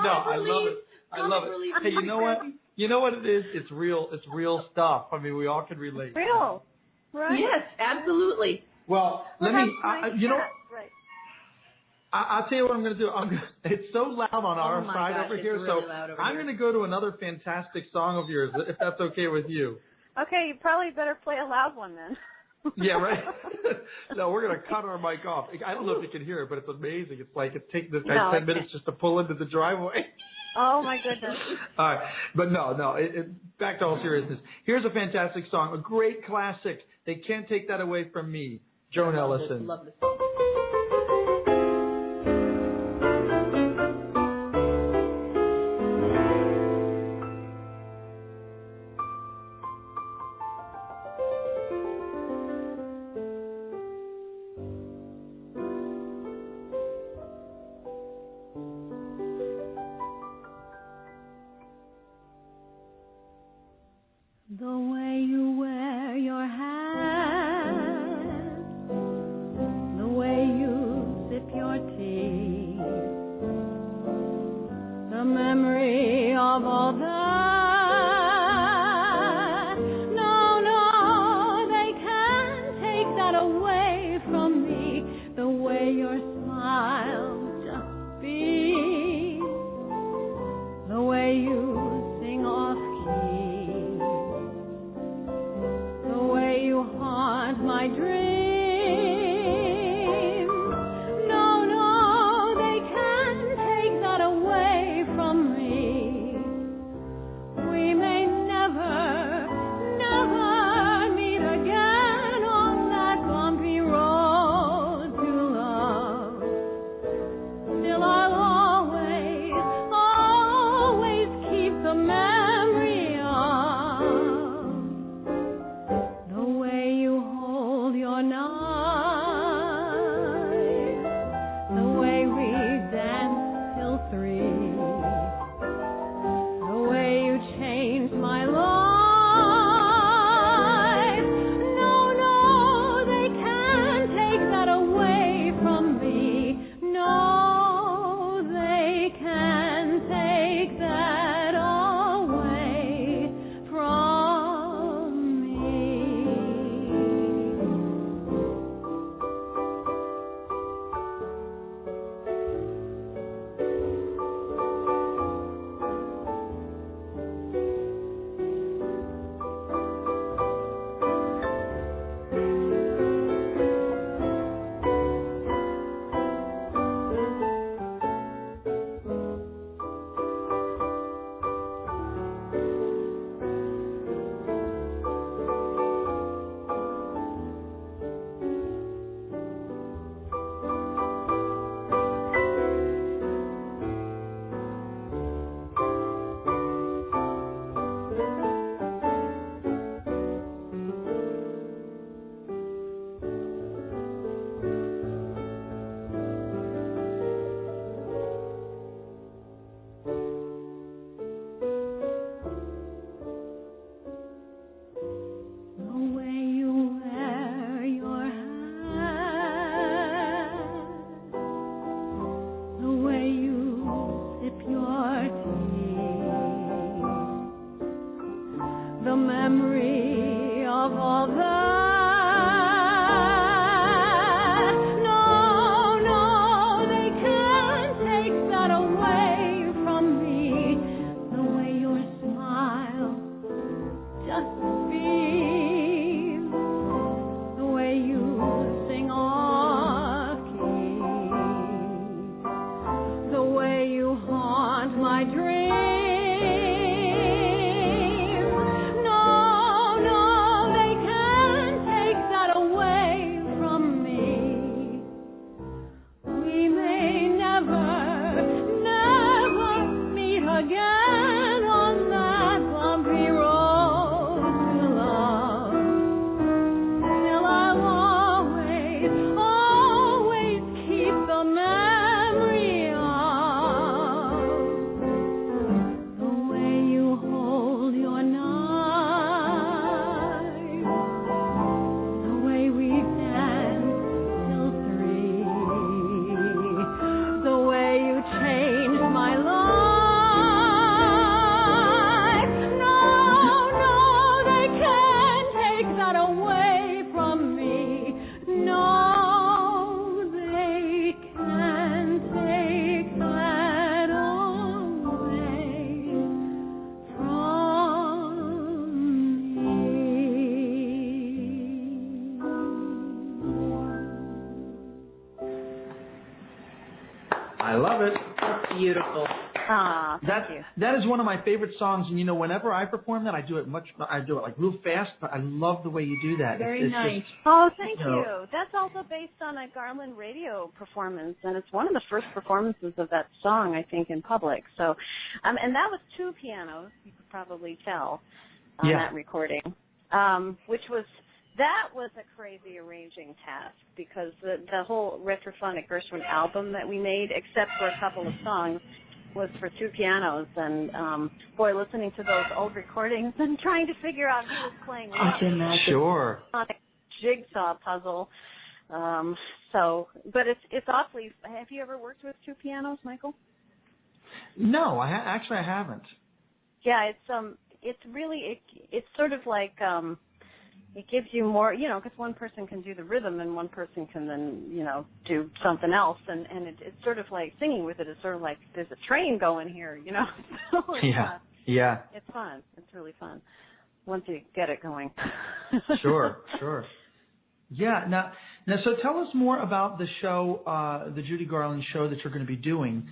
No, I love it. I love it. Hey, you know what? You know what it is? It's real stuff. I mean, we all can relate. Real, right? Yes, absolutely. Well, let me, I'll tell you what I'm going to do. It's so loud on our side over here, so I'm going to go to another fantastic song of yours, if that's okay with you. Okay, you probably better play a loud one then. Yeah, right? No, we're going to cut our mic off. I don't know if you can hear it, but it's amazing. It's like it's taking this guy 10 minutes just to pull into the driveway. Oh, my goodness. All right. But no. Back to all seriousness. Here's a fantastic song, a great classic. They can't take that away from me. Joan Ellison. Love this song. The way you wear your hat, the way you sip your tea, the memory of all that. No, they can't take that away from me. The way your smile just speaks, the way you sing off key, the way you haunt my dreams. No, they can't take that away from me. We may never meet again on that bumpy road to love. I love it. That's beautiful. Thank you. That is one of my favorite songs, and whenever I perform that, I do it like real fast, but I love the way you do that. Very nice. Thank you. That's also based on a Garland radio performance, and it's one of the first performances of that song, I think, in public. So, and that was 2 pianos. You could probably tell on that recording, That was a crazy arranging task because the whole Retrophonic Gershwin album that we made, except for a couple of songs, was for 2 pianos. And, listening to those old recordings and trying to figure out who was playing what. I can imagine. Sure. Jigsaw puzzle. But it's awfully. Have you ever worked with 2 pianos, Michael? No, I haven't. Yeah, it's really it's sort of like it gives you more, because one person can do the rhythm and one person can then, do something else, and it's sort of like singing with it. It's sort of like there's a train going here, So it's fun. It's really fun once you get it going. Sure. Yeah. Now, so tell us more about the show, the Judy Garland show that you're going to be doing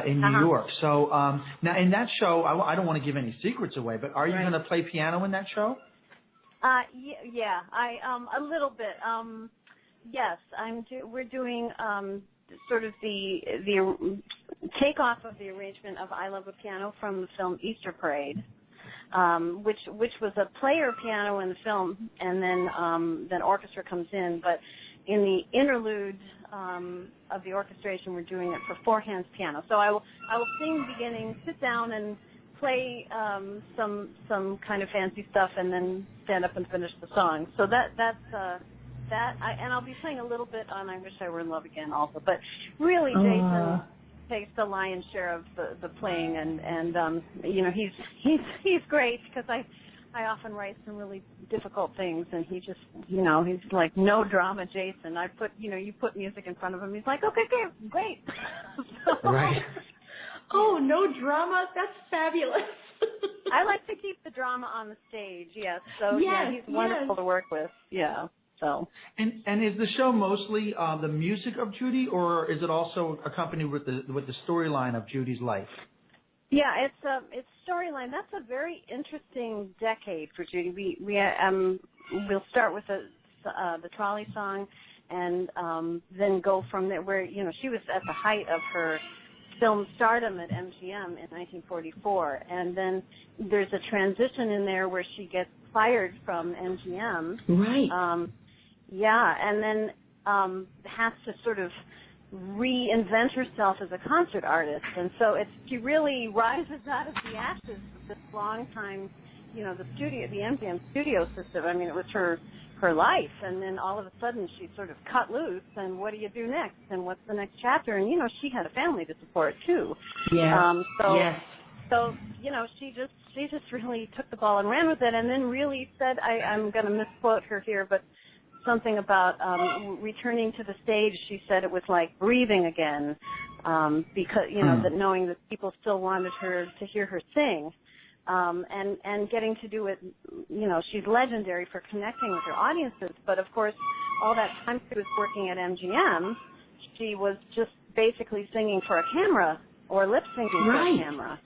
in New York. So now in that show, I don't want to give any secrets away, but are you going to play piano in that show? Yeah, a little bit. Yes, we're doing sort of the takeoff of the arrangement of I Love a Piano from the film Easter Parade, which was a player piano in the film, and then orchestra comes in. But in the interlude of the orchestration, we're doing it for 4-hands piano. So I will sing the beginning, sit down, and play some kind of fancy stuff, and then stand up and finish the song. So that's and I'll be playing a little bit on I Wish I Were in Love Again also. But really, Jason takes the lion's share of the playing, and he's great because I often write some really difficult things, and he just he's like no drama, Jason. I put you put music in front of him, he's like okay, great. Right. Oh, no drama? That's fabulous. I like to keep the drama on the stage, yes. So, he's wonderful to work with, yeah. So. And is the show mostly the music of Judy, or is it also accompanied with the storyline of Judy's life? Yeah, it's storyline. That's a very interesting decade for Judy. We'll start with the trolley song, and then go from there where she was at the height of her film stardom at MGM in 1944, and then there's a transition in there where she gets fired from MGM. Right. And then has to sort of reinvent herself as a concert artist, and so she really rises out of the ashes of this long time, the MGM studio system. I mean, it was her life, and then all of a sudden she's sort of cut loose, and what do you do next, and what's the next chapter? And she had a family to support too. Yeah. So she just really took the ball and ran with it, and then really said, I'm going to misquote her here, but something about returning to the stage. She said it was like breathing again, because that knowing that people still wanted her to hear her sing. And getting to do it, she's legendary for connecting with her audiences. But of course, all that time she was working at MGM, she was just basically singing for a camera or lip syncing for a camera.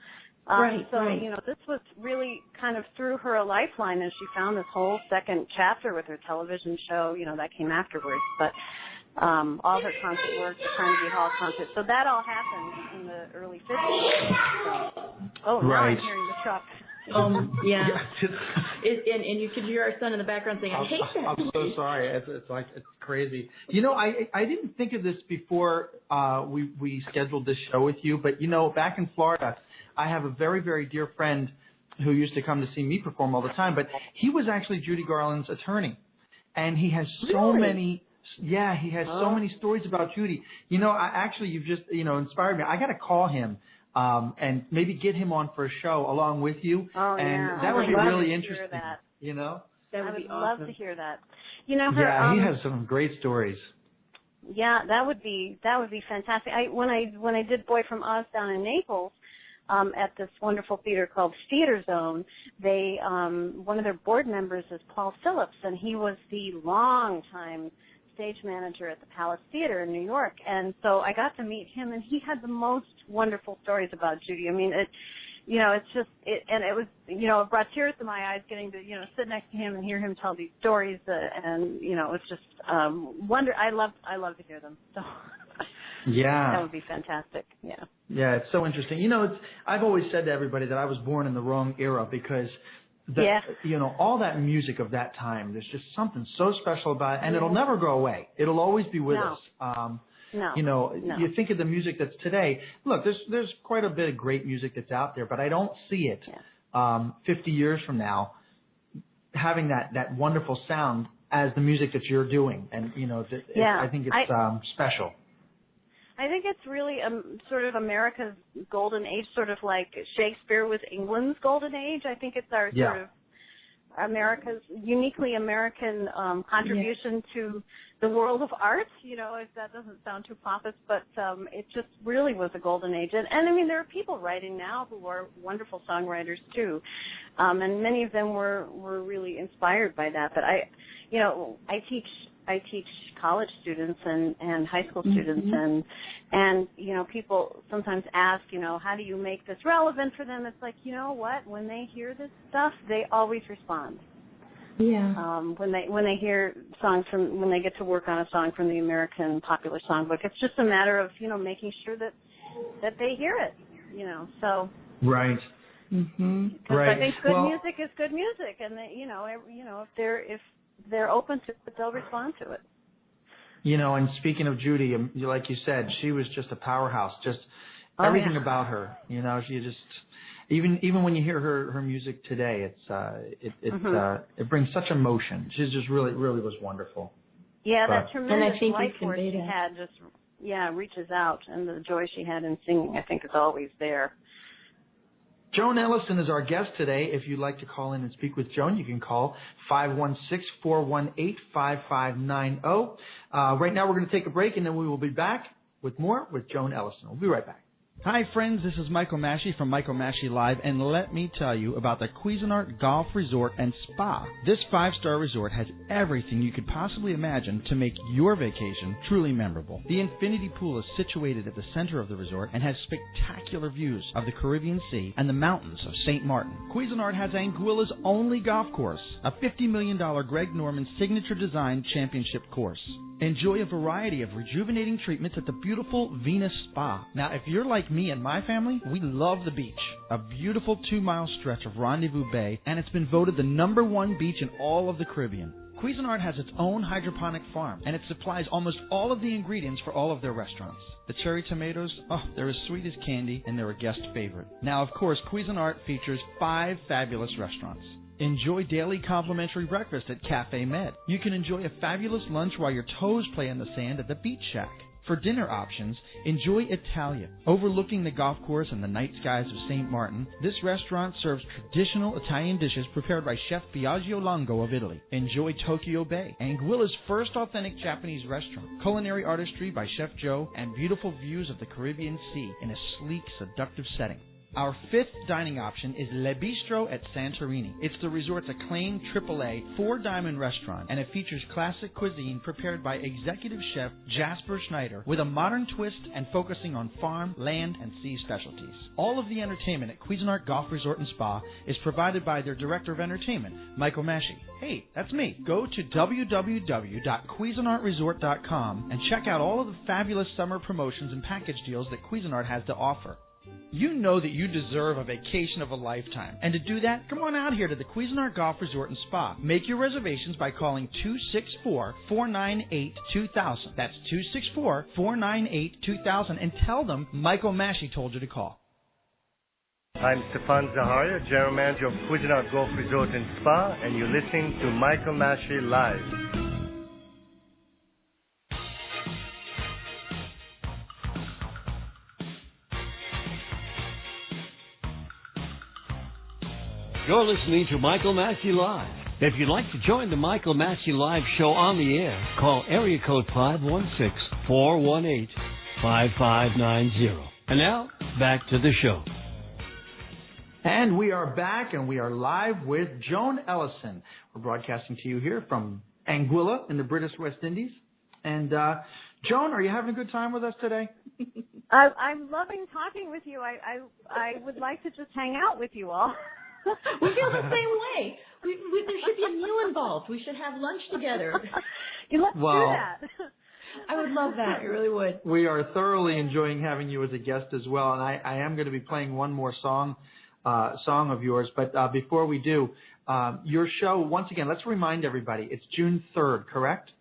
This was really kind of threw her a lifeline, and she found this whole second chapter with her television show, that came afterwards. But all her concert work, the Carnegie Hall concert. So that all happened in the early 50s. Now I'm hearing the truck. Yeah. And you could hear our son in the background saying, I hate that. I'm so sorry. It's crazy. I didn't think of this before we scheduled this show with you, but, back in Florida, I have a very, very dear friend who used to come to see me perform all the time, but he was actually Judy Garland's attorney, and he has so many... Yeah, he has so many stories about Judy. You've just, inspired me. I got to call him and maybe get him on for a show along with you. That would be really interesting. That. That would be love awesome. to hear that. He has some great stories. Yeah, that would be fantastic. When I did Boy from Oz down in Naples, at this wonderful theater called Theater Zone, they one of their board members is Paul Phillips, and he was the longtime stage manager at the Palace Theater in New York, and so I got to meet him, and he had the most wonderful stories about Judy. I mean, it brought tears to my eyes getting to, sit next to him and hear him tell these stories, and it was just I love to hear them. So yeah, that would be fantastic. Yeah. Yeah, it's so interesting. I've always said to everybody that I was born in the wrong era because all that music of that time, there's just something so special about it, and it'll never go away. It'll always be with us. You think of the music that's today. Look, there's quite a bit of great music that's out there, but I don't see it 50 years from now having that wonderful sound as the music that you're doing. And, I think it's special. I think it's really sort of America's golden age, sort of like Shakespeare was England's golden age. I think it's our sort of America's uniquely American contribution to the world of art. If that doesn't sound too pompous, but it just really was a golden age. And I mean, there are people writing now who are wonderful songwriters too, and many of them were really inspired by that. But I teach college students and high school students, and people sometimes ask, how do you make this relevant for them? It's like, you know what? When they hear this stuff, they always respond. Yeah. When they hear songs when they get to work on a song from the American Popular Songbook, it's just a matter of making sure that they hear it. So. Right. Mm-hmm. Right. I think good music is good music, and they, if they're open to it, they'll respond to it. And speaking of Judy, like you said, she was just a powerhouse. Just everything about her. She just even when you hear her music today, it brings such emotion. She just really was wonderful. Yeah, that tremendous life force she had just reaches out, and the joy she had in singing, I think, is always there. Joan Ellison is our guest today. If you'd like to call in and speak with Joan, you can call 516-418-5590. Right now we're going to take a break, and then we will be back with more with Joan Ellison. We'll be right back. Hi, friends. This is Michael Massey from Michael Massey Live, and let me tell you about the Cuisinart Golf Resort and Spa. This 5-star resort has everything you could possibly imagine to make your vacation truly memorable. The infinity pool is situated at the center of the resort and has spectacular views of the Caribbean Sea and the mountains of St. Martin. Cuisinart has Anguilla's only golf course, a $50 million Greg Norman signature design championship course. Enjoy a variety of rejuvenating treatments at the beautiful Venus Spa. Now, if you're like me and my family, we love the beach. A beautiful 2-mile stretch of Rendezvous Bay, and it's been voted the #1 beach in all of the Caribbean. Cuisinart has its own hydroponic farm, and it supplies almost all of the ingredients for all of their restaurants. The cherry tomatoes, they're as sweet as candy, and they're a guest favorite. Now, of course, Cuisinart features 5 fabulous restaurants. Enjoy daily complimentary breakfast at Cafe Med. You can enjoy a fabulous lunch while your toes play in the sand at the Beach Shack. For dinner options, enjoy Italia. Overlooking the golf course and the night skies of St. Martin, this restaurant serves traditional Italian dishes prepared by Chef Biagio Longo of Italy. Enjoy Tokyo Bay, Anguilla's first authentic Japanese restaurant. Culinary artistry by Chef Joe, and beautiful views of the Caribbean Sea in a sleek, seductive setting. Our 5th dining option is Le Bistro at Santorini. It's the resort's acclaimed AAA 4-diamond restaurant, and it features classic cuisine prepared by executive chef Jasper Schneider with a modern twist and focusing on farm, land, and sea specialties. All of the entertainment at Cuisinart Golf Resort and Spa is provided by their Director of Entertainment, Michael Massey. Hey, that's me. Go to www.cuisinartresort.com and check out all of the fabulous summer promotions and package deals that Cuisinart has to offer. You know that you deserve a vacation of a lifetime. And to do that, come on out here to the Cuisinart Golf Resort and Spa. Make your reservations by calling 264-498-2000. That's 264-498-2000. And tell them Michael Massey told you to call. I'm Stefan Zaharia, General Manager of Cuisinart Golf Resort and Spa, and you're listening to Michael Massey Live. You're listening to Michael Massey Live. If you'd like to join the Michael Massey Live show on the air, call area code 516-418-5590. And now, back to the show. And we are back, and we are live with Joan Ellison. We're broadcasting to you here from Anguilla in the British West Indies. And Joan, are you having a good time with us today? I'm loving talking with you. I would like to just hang out with you all. We feel the same way. There should be a meal involved. We should have lunch together. Let's do that. I would love that. I really would. We are thoroughly enjoying having you as a guest as well, and I am going to be playing one more song of yours. But before we do, your show, once again, let's remind everybody, it's June 3rd, correct?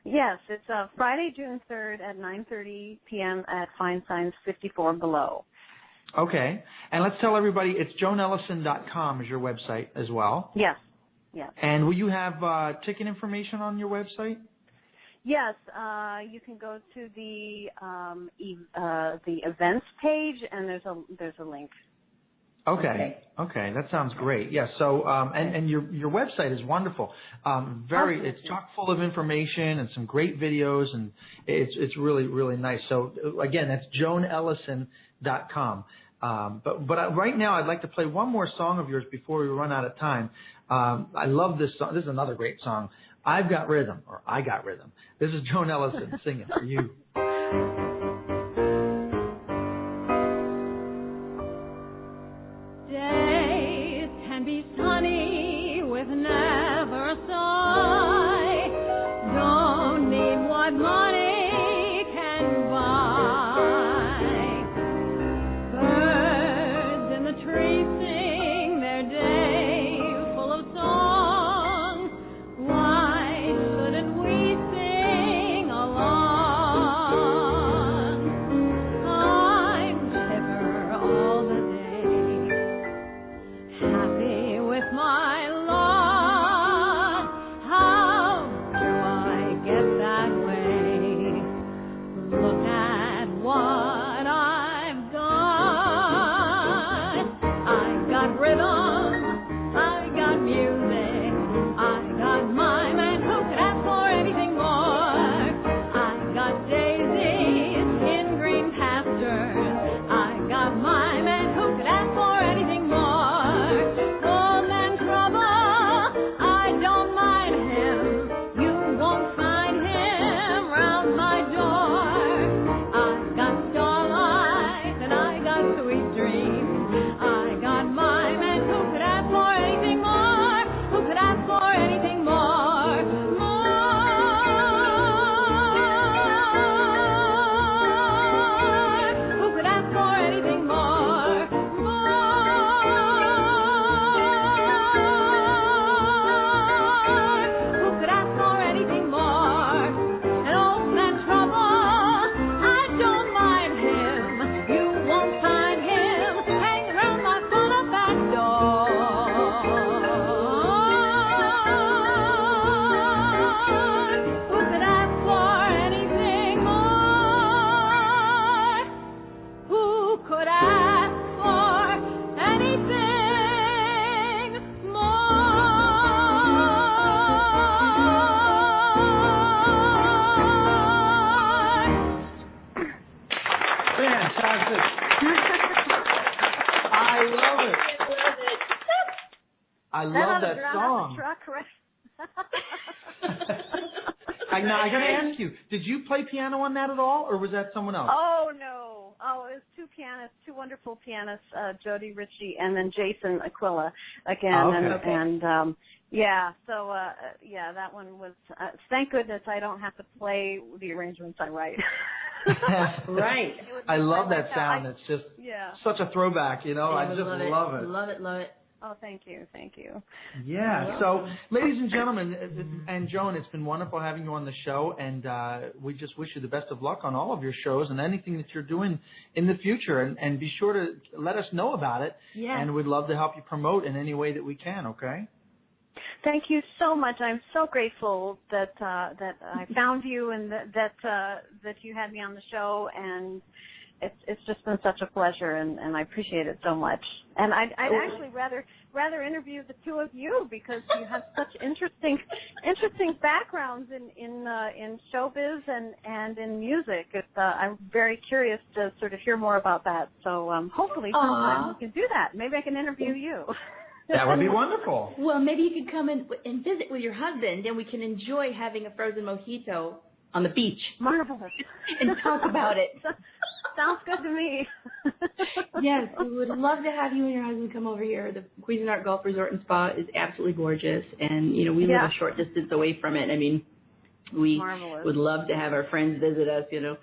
Yes, it's Friday, June 3rd at 9:30 p.m. at Fine Signs 54 Below. Okay. And let's tell everybody it's joanellison.com is your website as well. Yes. Yes. And will you have ticket information on your website? Yes, you can go to the events page, and there's a link. Okay, that sounds great. Yes. So, and your website is wonderful. It's chock full of information and some great videos, and it's really really nice. So again, that's joanellison.com. But right now, I'd like to play one more song of yours before we run out of time. I love this song. This is another great song. I've Got Rhythm, or I Got Rhythm. This is Joan Ellison singing for you. Days can be sunny with never a sigh. Don't need what money can buy. Birds in the trees sing their day full of song. Why shouldn't we sing along? I'm chipper all the day, happy with my lot. How do I get that way? Look at what I've got. I've got rhythm, I've got music, I've got mime, and who could ask for anything more? I've got daisies in green pastures, I've got mime, and who could ask for anything more? Home and trouble, I don't mind him, you won't find him round my door. I've got starlight and I got sweet dreams, I got mime, and who could ask for anything more? Who could ask for anything more? Who could ask for anything more? Who could ask for anything more? And old man trouble, I don't mind him. You won't find him hanging around my front or back door. Who could ask for anything more? Who could ask for anything more? Fantastic. I love it. I love that song. Truck, right? Now, I got to ask you, did you play piano on that at all, or was that someone else? Oh, no. Oh, it was two pianists, two wonderful pianists, Jody Ritchie and then Jason Aquila again. Oh, okay. And that one was, thank goodness I don't have to play the arrangements I write. Right. I love that sound. It's just such a throwback, you know. I just love it. Love it. Oh, thank you. Yeah. So, ladies and gentlemen, and Joan, it's been wonderful having you on the show, and we just wish you the best of luck on all of your shows and anything that you're doing in the future. And be sure to let us know about it, and we'd love to help you promote in any way that we can, okay? Thank you so much. I'm so grateful that I found you and that you had me on the show, and it's just been such a pleasure, and I appreciate it so much. And I'd actually rather interview the two of you because you have such interesting backgrounds in showbiz and in music. I'm very curious to sort of hear more about that. So hopefully sometime we can do that. Maybe I can interview you. That would be wonderful. Well, maybe you could come and visit with your husband, and we can enjoy having a frozen mojito on the beach. Marvelous. And talk about it. Sounds good to me. Yes, we would love to have you and your husband come over here. The Cuisinart Golf Resort and Spa is absolutely gorgeous, and we live a short distance away from it. I mean, we Marvelous. would love to have our friends visit us, to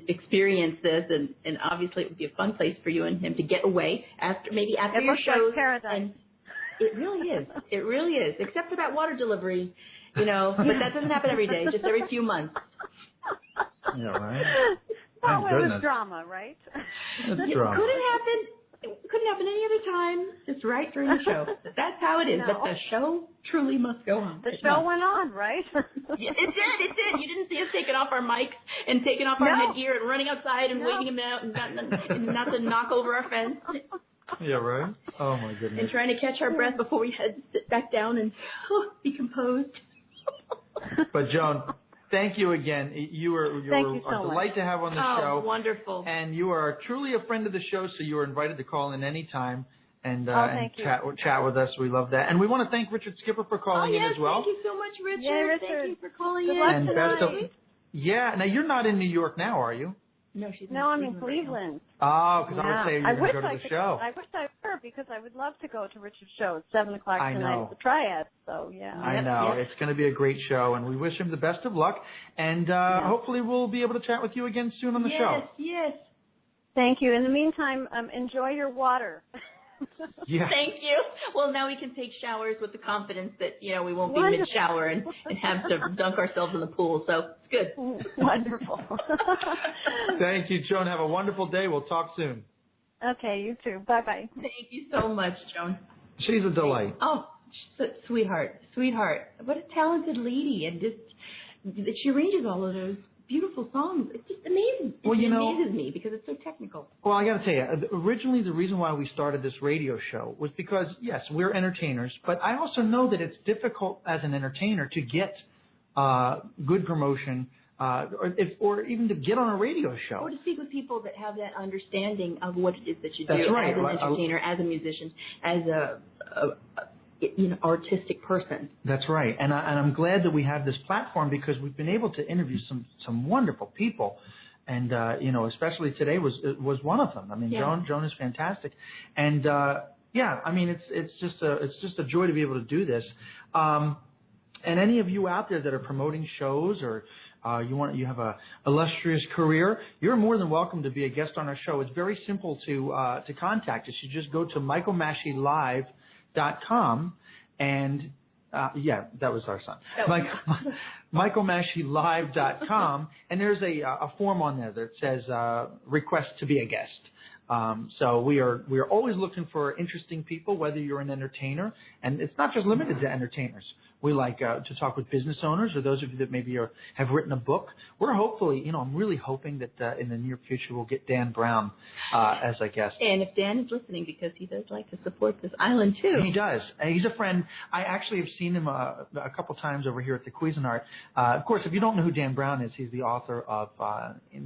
experience this, and obviously it would be a fun place for you and him to get away after your shows. Like paradise. And it really is. It really is, except for that water delivery, but that doesn't happen every day, just every few months. Yeah, right. Well, Thank it was goodness. drama, right? It's drama. Couldn't happen any other time, just right during the show. That's how it is. No. But the show truly must go on. The show went on, right? Yeah, it did. You didn't see us taking off our mics and taking off our headgear and running outside and waving them out and not to knock over our fence. Yeah, right? Oh, my goodness. And trying to catch our breath before we had to sit back down and be composed. But, Joan, thank you again. You were so a delight to have on the show. Oh, wonderful. And you are truly a friend of the show, so you are invited to call in any time and chat with us. We love that. And we want to thank Richard Skipper for calling in as well. Thank you so much, Richard. Yeah, Richard. Thank you for calling in. And best of, now you're not in New York now, are you? No, she's No, I'm in Cleveland. Oh, because I would say you were going to go to the show. I wish I were, because I would love to go to Richard's show at 7 o'clock tonight at the Triad. So, yeah. I know. It's going to be a great show, and we wish him the best of luck. And hopefully we'll be able to chat with you again soon on the show. Yes. Thank you. In the meantime, enjoy your water. Yeah. Thank you. Well, now we can take showers with the confidence that, we won't be mid-shower and have to dunk ourselves in the pool. So it's good. Wonderful. Thank you, Joan. Have a wonderful day. We'll talk soon. Okay, you too. Bye-bye. Thank you so much, Joan. She's a delight. Oh, she's a sweetheart. What a talented lady. And just, she arranges all of those beautiful songs. It's just amazing. It amazes me because it's so technical. Well, I got to tell you, originally the reason why we started this radio show was because, yes, we're entertainers, but I also know that it's difficult as an entertainer to get good promotion or even to get on a radio show. Or to speak with people that have that understanding of what it is that you do That's right. as an entertainer, as a musician, as a artistic person. That's right, and I'm glad that we have this platform because we've been able to interview some wonderful people, and especially today was one of them. I mean, Joan is fantastic, and it's just a joy to be able to do this. And any of you out there that are promoting shows or you have a illustrious career, you're more than welcome to be a guest on our show. It's very simple to contact us. You just go to michaelmasheylive.com and that was our son. michaelmasheylive.com, and there's a form on there that says request to be a guest. So we are always looking for interesting people, whether you're an entertainer, and it's not just limited to entertainers. We like to talk with business owners or those of you that maybe have written a book. We're hopefully, I'm really hoping that in the near future we'll get Dan Brown as a guest. And if Dan is listening, because he does like to support this island too. He does. He's a friend. I actually have seen him a couple times over here at the Cuisinart. Of course, if you don't know who Dan Brown is, he's the author of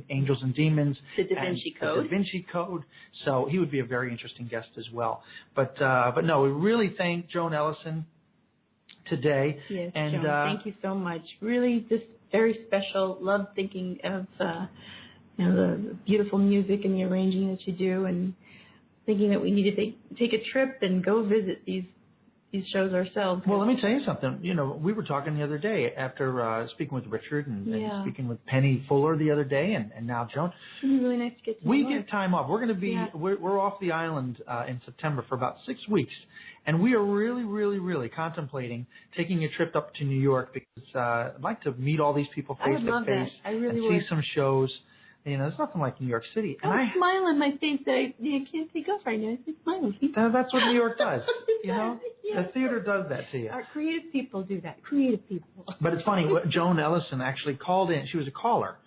Angels and Demons. The Da Vinci Code. The Da Vinci Code. So he would be a very interesting guest as well. But no, we really thank Joan Ellison today. Yes, and Joan, thank you so much. Really just very special. Love thinking of the beautiful music and the arranging that you do, and thinking that we need to take a trip and go visit these shows ourselves. Well, let me tell you something. We were talking the other day after speaking with Richard and speaking with Penny Fuller the other day, and now Joan. It's really nice to get to We get time off. We're going to be we're off the island in September for about 6 weeks, and we are really, really, really contemplating taking a trip up to New York because I'd like to meet all these people face to face and see some shows. There's nothing like New York City. And I smile on my face that I can't take off right now. I smile. That's what New York does. The theater does that to you. Our creative people do that. Creative people. But it's funny. Joan Ellison actually called in. She was a caller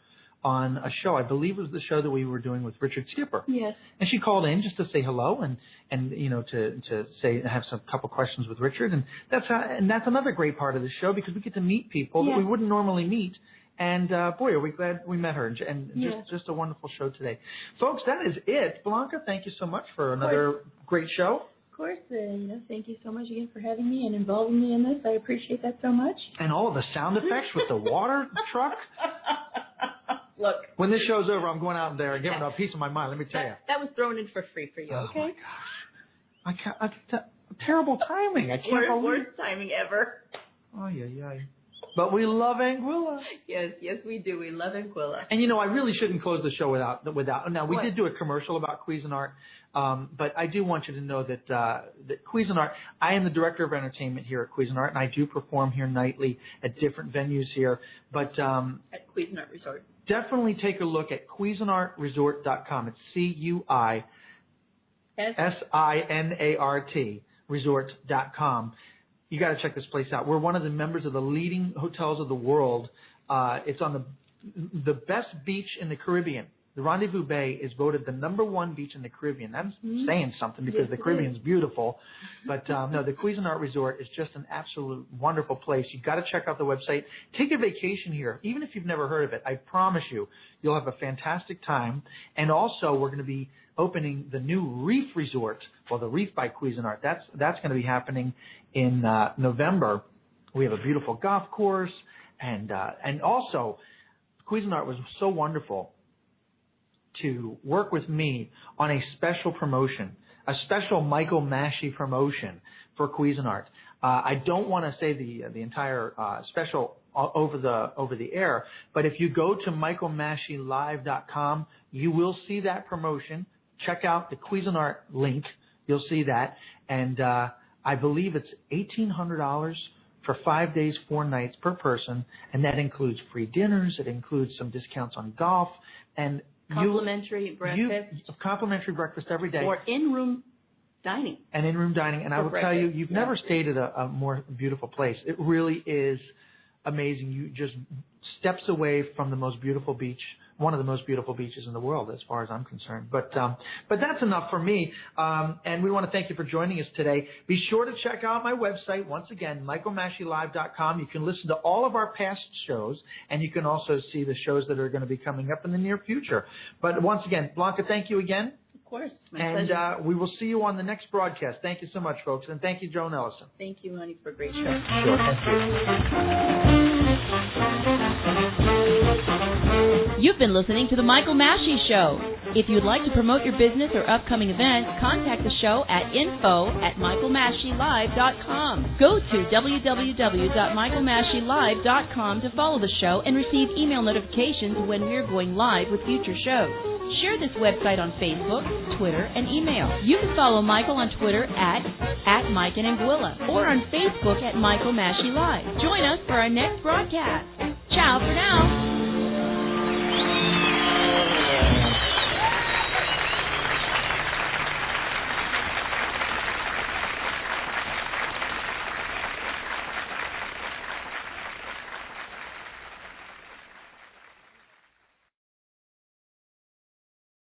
on a show. I believe it was the show that we were doing with Richard Skipper. Yes. And she called in just to say hello and to have some couple questions with Richard. And that's another great part of the show because we get to meet people that we wouldn't normally meet. And boy, are we glad we met her, and just a wonderful show today. Folks, that is it. Blanca, thank you so much for another great show. course, thank you so much again for having me and involving me in this. I appreciate that so much. And all of the sound effects with the water truck. Look. When this show's over, I'm going out there and giving a piece of my mind. Let me tell you. That was thrown in for free for you. Oh Okay. My gosh, I can't. Terrible timing. I can't believe. Worst timing ever. Oh yeah. But we love Anguilla. Yes, we do. We love Anguilla. And I really shouldn't close the show without. Now we What? did do a commercial about Cuisinart, but I do want you to know that that Cuisinart. I am the director of entertainment here at Cuisinart, and I do perform here nightly at different venues here. But At Cuisinart Resort. Definitely take a look at CuisinartResort.com. It's CuisinArt resort.com. You got to check this place out. We're one of the members of the leading hotels of the world. It's on the best beach in the Caribbean. The Rendezvous Bay is voted the #1 beach in the Caribbean. That's saying something because the Caribbean's beautiful. But no, the Cuisinart Resort is just an absolute wonderful place. You've got to check out the website. Take a vacation here, even if you've never heard of it. I promise you'll have a fantastic time. And also, we're going to be opening the new Reef Resort, well, the Reef by Cuisinart. That's going to be happening in November. We have a beautiful golf course, and also Cuisinart was so wonderful to work with me on a special promotion, a special Michael Massey promotion for Cuisinart. I don't want to say the entire special over the air, but if you go to michaelmasseylive.com, you will see that promotion. Check out the Cuisinart link. You'll see that. And I believe it's $1,800 for 5 days, 4 nights per person, and that includes free dinners. It includes some discounts on golf and Complimentary breakfast. Complimentary breakfast every day. Or in-room dining. And in-room dining. And I will tell you, you've never stayed at a more beautiful place. It really is amazing. You just steps away from the most beautiful beach, one of the most beautiful beaches in the world, as far as I'm concerned. But that's enough for me. And we want to thank you for joining us today. Be sure to check out my website, once again, michaelmasseylive.com. You can listen to all of our past shows, and you can also see the shows that are going to be coming up in the near future. But once again, Blanca, thank you again. Of course. My and pleasure. We will see you on the next broadcast. Thank you so much, folks. And thank you, Joan Ellison. Thank you, honey, for a great show. Sure, thank you. You've been listening to The Michael Massey Show. If you'd like to promote your business or upcoming event, contact the show at info@michaelmasseylive.com. Go to www.michaelmasseylive.com to follow the show and receive email notifications when we're going live with future shows. Share this website on Facebook, Twitter, and email. You can follow Michael on Twitter at Mike and Anguilla, or on Facebook at Michael Massey Live. Join us for our next broadcast. Ciao for now.